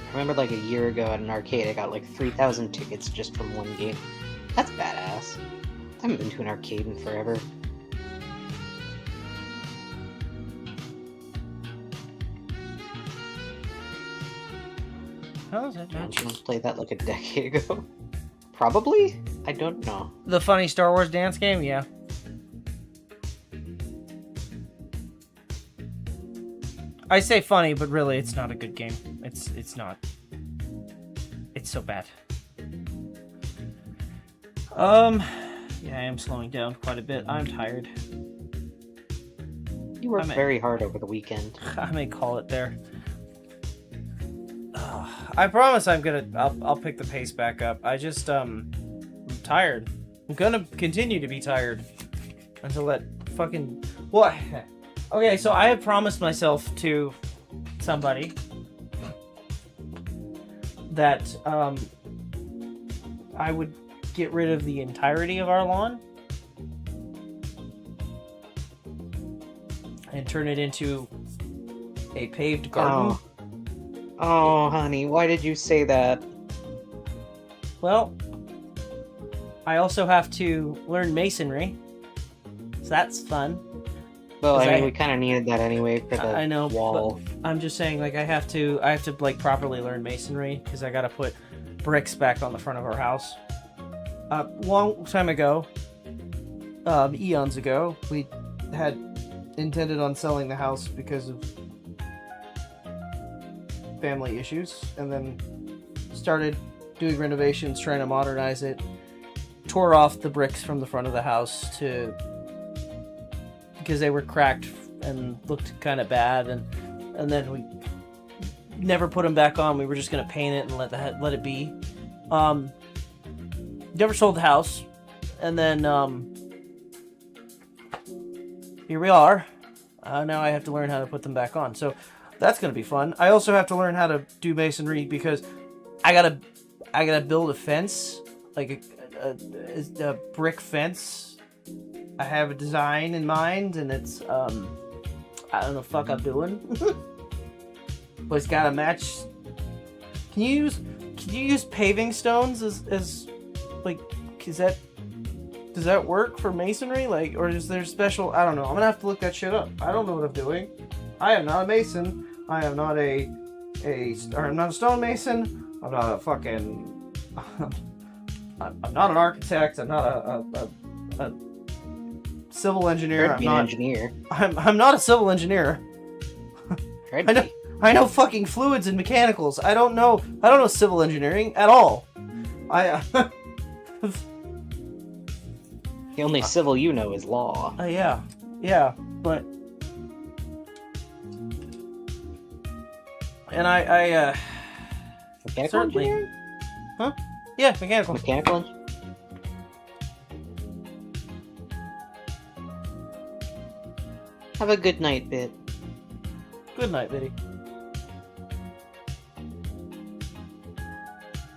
I remember like a year ago at an arcade I got like 3,000 tickets just from one game. That's badass. I haven't been to an arcade in forever. How is that? Did you play that like a decade ago? Probably? I don't know. The funny Star Wars dance game? Yeah. I say funny, but really it's not a good game. It's not. It's so bad. Yeah, I am slowing down quite a bit. I'm tired. You worked very hard over the weekend. I may call it there. I promise I'll pick the pace back up. I just, I'm tired. I'm gonna continue to be tired until that fucking... What? Okay, so I have promised myself to somebody that, I would get rid of the entirety of our lawn and turn it into a paved garden. Oh, honey, why did you say that? Well, I also have to learn masonry, so that's fun. Well, I 'Cause mean, we kind of needed that anyway for the I know, wall. but I'm just saying, like, I have to like properly learn masonry because I gotta put bricks back on the front of our house. Long time ago, eons ago, we had intended on selling the house because of family issues, and then started doing renovations, trying to modernize it. Tore off the bricks from the front of the house because they were cracked and looked kind of bad, and then we never put them back on. We were just gonna paint it and let it be. Never sold the house, and then here we are. Now I have to learn how to put them back on. So that's gonna be fun. I also have to learn how to do masonry because I gotta build a fence, like a brick fence. I have a design in mind, and it's I don't know the fuck I'm doing, but it's gotta match. Can you use paving stones as like, does that work for masonry? Like, or is there special? I don't know. I'm gonna have to look that shit up. I don't know what I'm doing. I am not a mason. I am not I'm not a stonemason. I'm not a fucking. I'm not an architect. I'm not a civil engineer. I'm not an engineer. I'm not a civil engineer. I know fucking fluids and mechanicals. I don't know civil engineering at all. The only civil you know is law. Yeah, but and I Mechanical certainly, engineering? huh? Yeah, mechanical. Mechanical engineering? Have a good night, Bit. Good night, Biddy.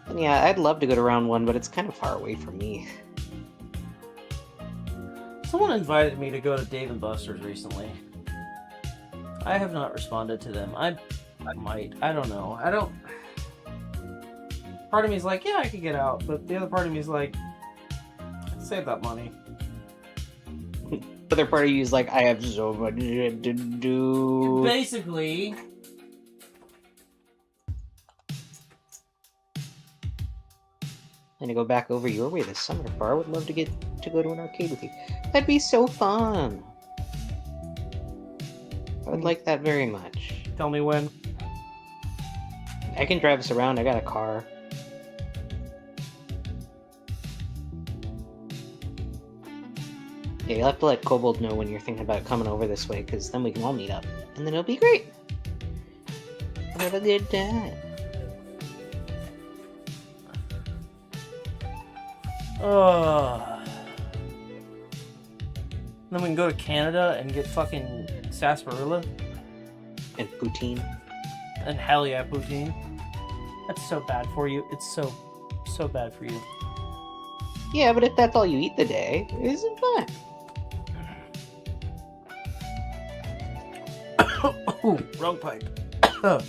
And yeah, I'd love to go to round one, but it's kind of far away from me. Someone invited me to go to Dave & Buster's recently. I have not responded to them. I might. I don't know. Part of me is like, yeah, I could get out, but the other part of me is like, save that money. The other part of you is like, I have so much shit to do. Basically. And to go back over your way this summer, Bar would love to get to go to an arcade with you. That'd be so fun. I would like that very much. Tell me when. I can drive us around. I got a car. Yeah, you'll have to let Kobold know when you're thinking about coming over this way, because then we can all meet up. And then it'll be great. Have a good time. Then we can go to Canada and get fucking sarsaparilla. And poutine. And hell yeah, poutine. That's so bad for you. It's so bad for you. Yeah, but if that's all you eat the day, isn't fine. Ooh, wrong pipe. I'll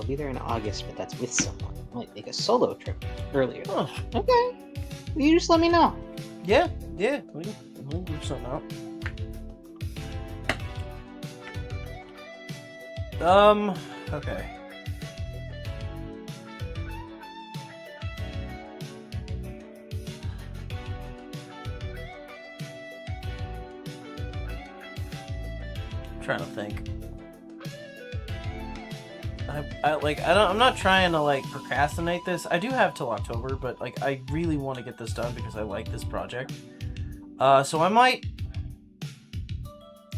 be there in August, but that's with someone. Might make a solo trip earlier. Oh. Okay. You just let me know. Yeah. We'll do something out. Okay. I'm trying to think. I'm not trying to like procrastinate this. I do have till October, but like I really want to get this done because I like this project. So I might.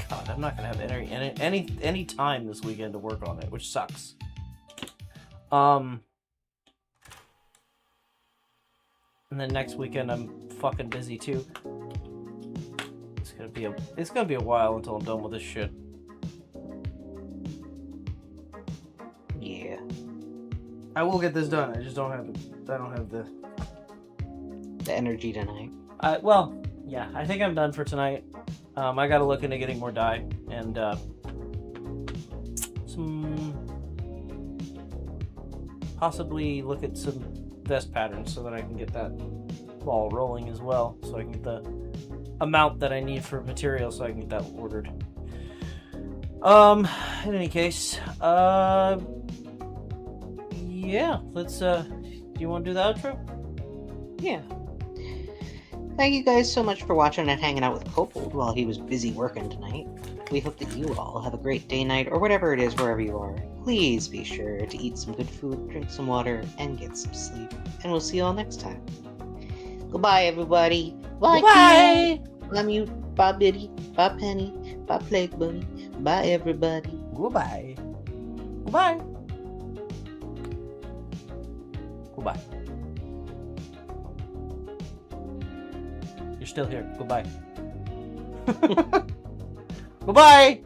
God, I'm not gonna have any time this weekend to work on it, which sucks. And then next weekend I'm fucking busy too. It's gonna be a while until I'm done with this shit. Yeah. I will get this done. I just don't have the energy tonight. Well, yeah, I think I'm done for tonight. I gotta look into getting more dye and possibly look at some vest patterns so that I can get that ball rolling as well, so I can get the amount that I need for material so I can get that ordered. In any case, yeah, let's, do you want to do the outro? Yeah. Thank you guys so much for watching and hanging out with Kobold while he was busy working tonight. We hope that you all have a great day, night, or whatever it is wherever you are. Please be sure to eat some good food, drink some water, and get some sleep. And we'll see you all next time. Goodbye, everybody. Bye. Bye. Love you. Bye, Biddy. Bye, Penny. Bye, Plague Bunny. Bye, everybody. Goodbye. Goodbye. Goodbye. You're still here. Goodbye. Goodbye.